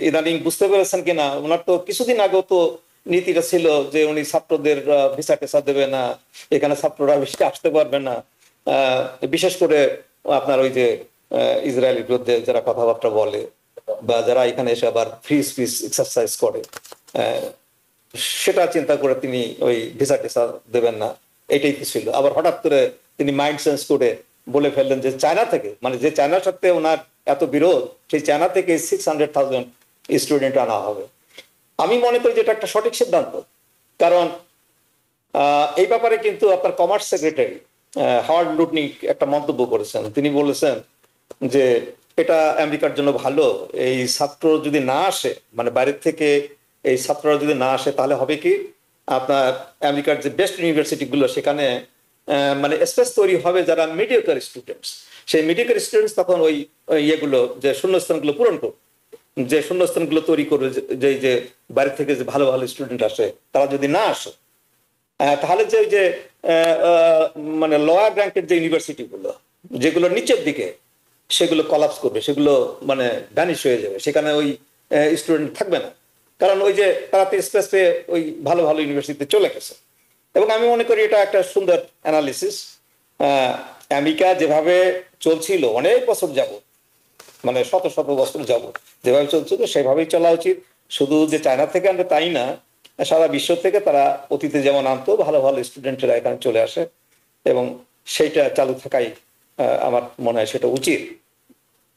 ইদানিং বুঝতে পেরেছেন কিনা। ওনার তো কিছুদিন আগেও তো নীতিটা ছিল যে উনি ছাত্রদের ভিসা টেসা দেবে না, এখানে ছাত্ররা বেশি আসতে পারবে না, বিশেষ করে আপনার ওই যে ইসরায়েলের বিরুদ্ধে যারা কথাবার্তা বলে বা যারা এখানে এসে আবার ফ্রি স্পিচ এক্সারসাইজ করে, সেটা চিন্তা করে তিনি ওই ভিসা টিসা দেবেন না, এটাই তো ছিল। আবার হঠাৎ করে তিনি মাইন্ড চেঞ্জ করে বলে ফেললেন যে চায়না থেকে, মানে যে চায়নার সাথে ওনার এত বিরোধ, সেই চায়না থেকে 600,000 স্টুডেন্ট আনা হবে। আমি মনে করি যে এটা একটা সঠিক সিদ্ধান্ত, কারণ এই ব্যাপারে কিন্তু আপনার কমার্স সেক্রেটারি হাওয়ার্ড লুটনিক একটা মন্তব্য করেছেন। তিনি বলেছেন যে এটা আমেরিকার জন্য ভালো, এই ছাত্র যদি না আসে, মানে বাইরের থেকে এই ছাত্ররা যদি না আসে, তাহলে হবে কি আপনার আমেরিকার যে বেস্ট ইউনিভার্সিটি গুলো সেখানে মানে স্পেস তৈরি হবে যারা মিডিওকার স্টুডেন্টস, সেই মিডিওকার স্টুডেন্টস তখন ওই ইয়েগুলো যে শূন্যস্থানগুলো পূরণ করবে, যে শূন্যস্থানগুলো তৈরি করবে, যে বাইরে থেকে যে ভালো ভালো স্টুডেন্ট আসে তারা যদি না আসে, তাহলে যে মানে লোয়ার র্যাঙ্কের যে ইউনিভার্সিটি গুলো যেগুলো নিচের দিকে, সেগুলো কলাপস করবে, সেগুলো মানে ভ্যানিশ হয়ে যাবে, সেখানে ওই স্টুডেন্ট থাকবে না, কারণ ওই যে তারা তো স্পেস পেয়ে ওই ভালো ভালো ইউনিভার্সিটিতে চলে গেছে। এবং আমি মনে করি এটা একটা সুন্দর অ্যানালিসিস। আমেরিকা যেভাবে চলছিল অনেক বছর যাবত, মানে শত শত বছর যাবত যেভাবে চলছিল সেভাবেই চলা উচিত। শুধু যে চায়না থেকে আনতে তাই না, সারা বিশ্ব থেকে তারা অতীতে যেমন আনতো, ভালো ভালো স্টুডেন্টরা এখানে চলে আসে, এবং সেইটা চালু থাকাই আমার মনে হয় সেটা উচিত।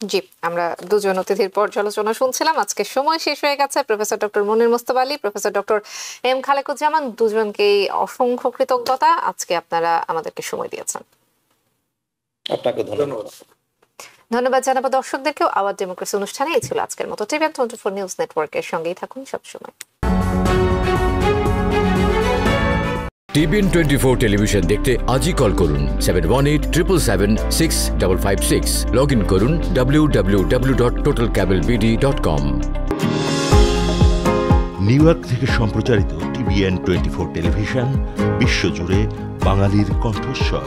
জি, আমরা দুজন অতিথির পর্যালোচনা শুনছিলাম। আজকে সময় শেষ হয়ে গেছে। Professor doctor Munir Mostafa Ali, professor doctor M Khalequzzaman, দুজনকেই অসংখ্য কৃতজ্ঞতা। আজকে আপনারা আমাদেরকে সময় দিয়েছেন, আপনাকে ধন্যবাদ। ধন্যবাদ জানাবো দর্শকদেরকেও। আওয়ার ডেমোক্রেসি অনুষ্ঠানে এই ছিল আজকের মতো। টিভিএন 24 নিউজ নেটওয়ার্কের সঙ্গেই থাকুন সবসময়। টিভিএন 24 টেলিভিশন দেখতে আজই কল করুন 7187776556। লগ ইন করুন www.totalcablebd.com। নিউ ইয়র্ক থেকে সম্প্রচারিত টিভিএন 24 টেলিভিশন বিশ্বজুড়ে বাঙালির কণ্ঠস্বর।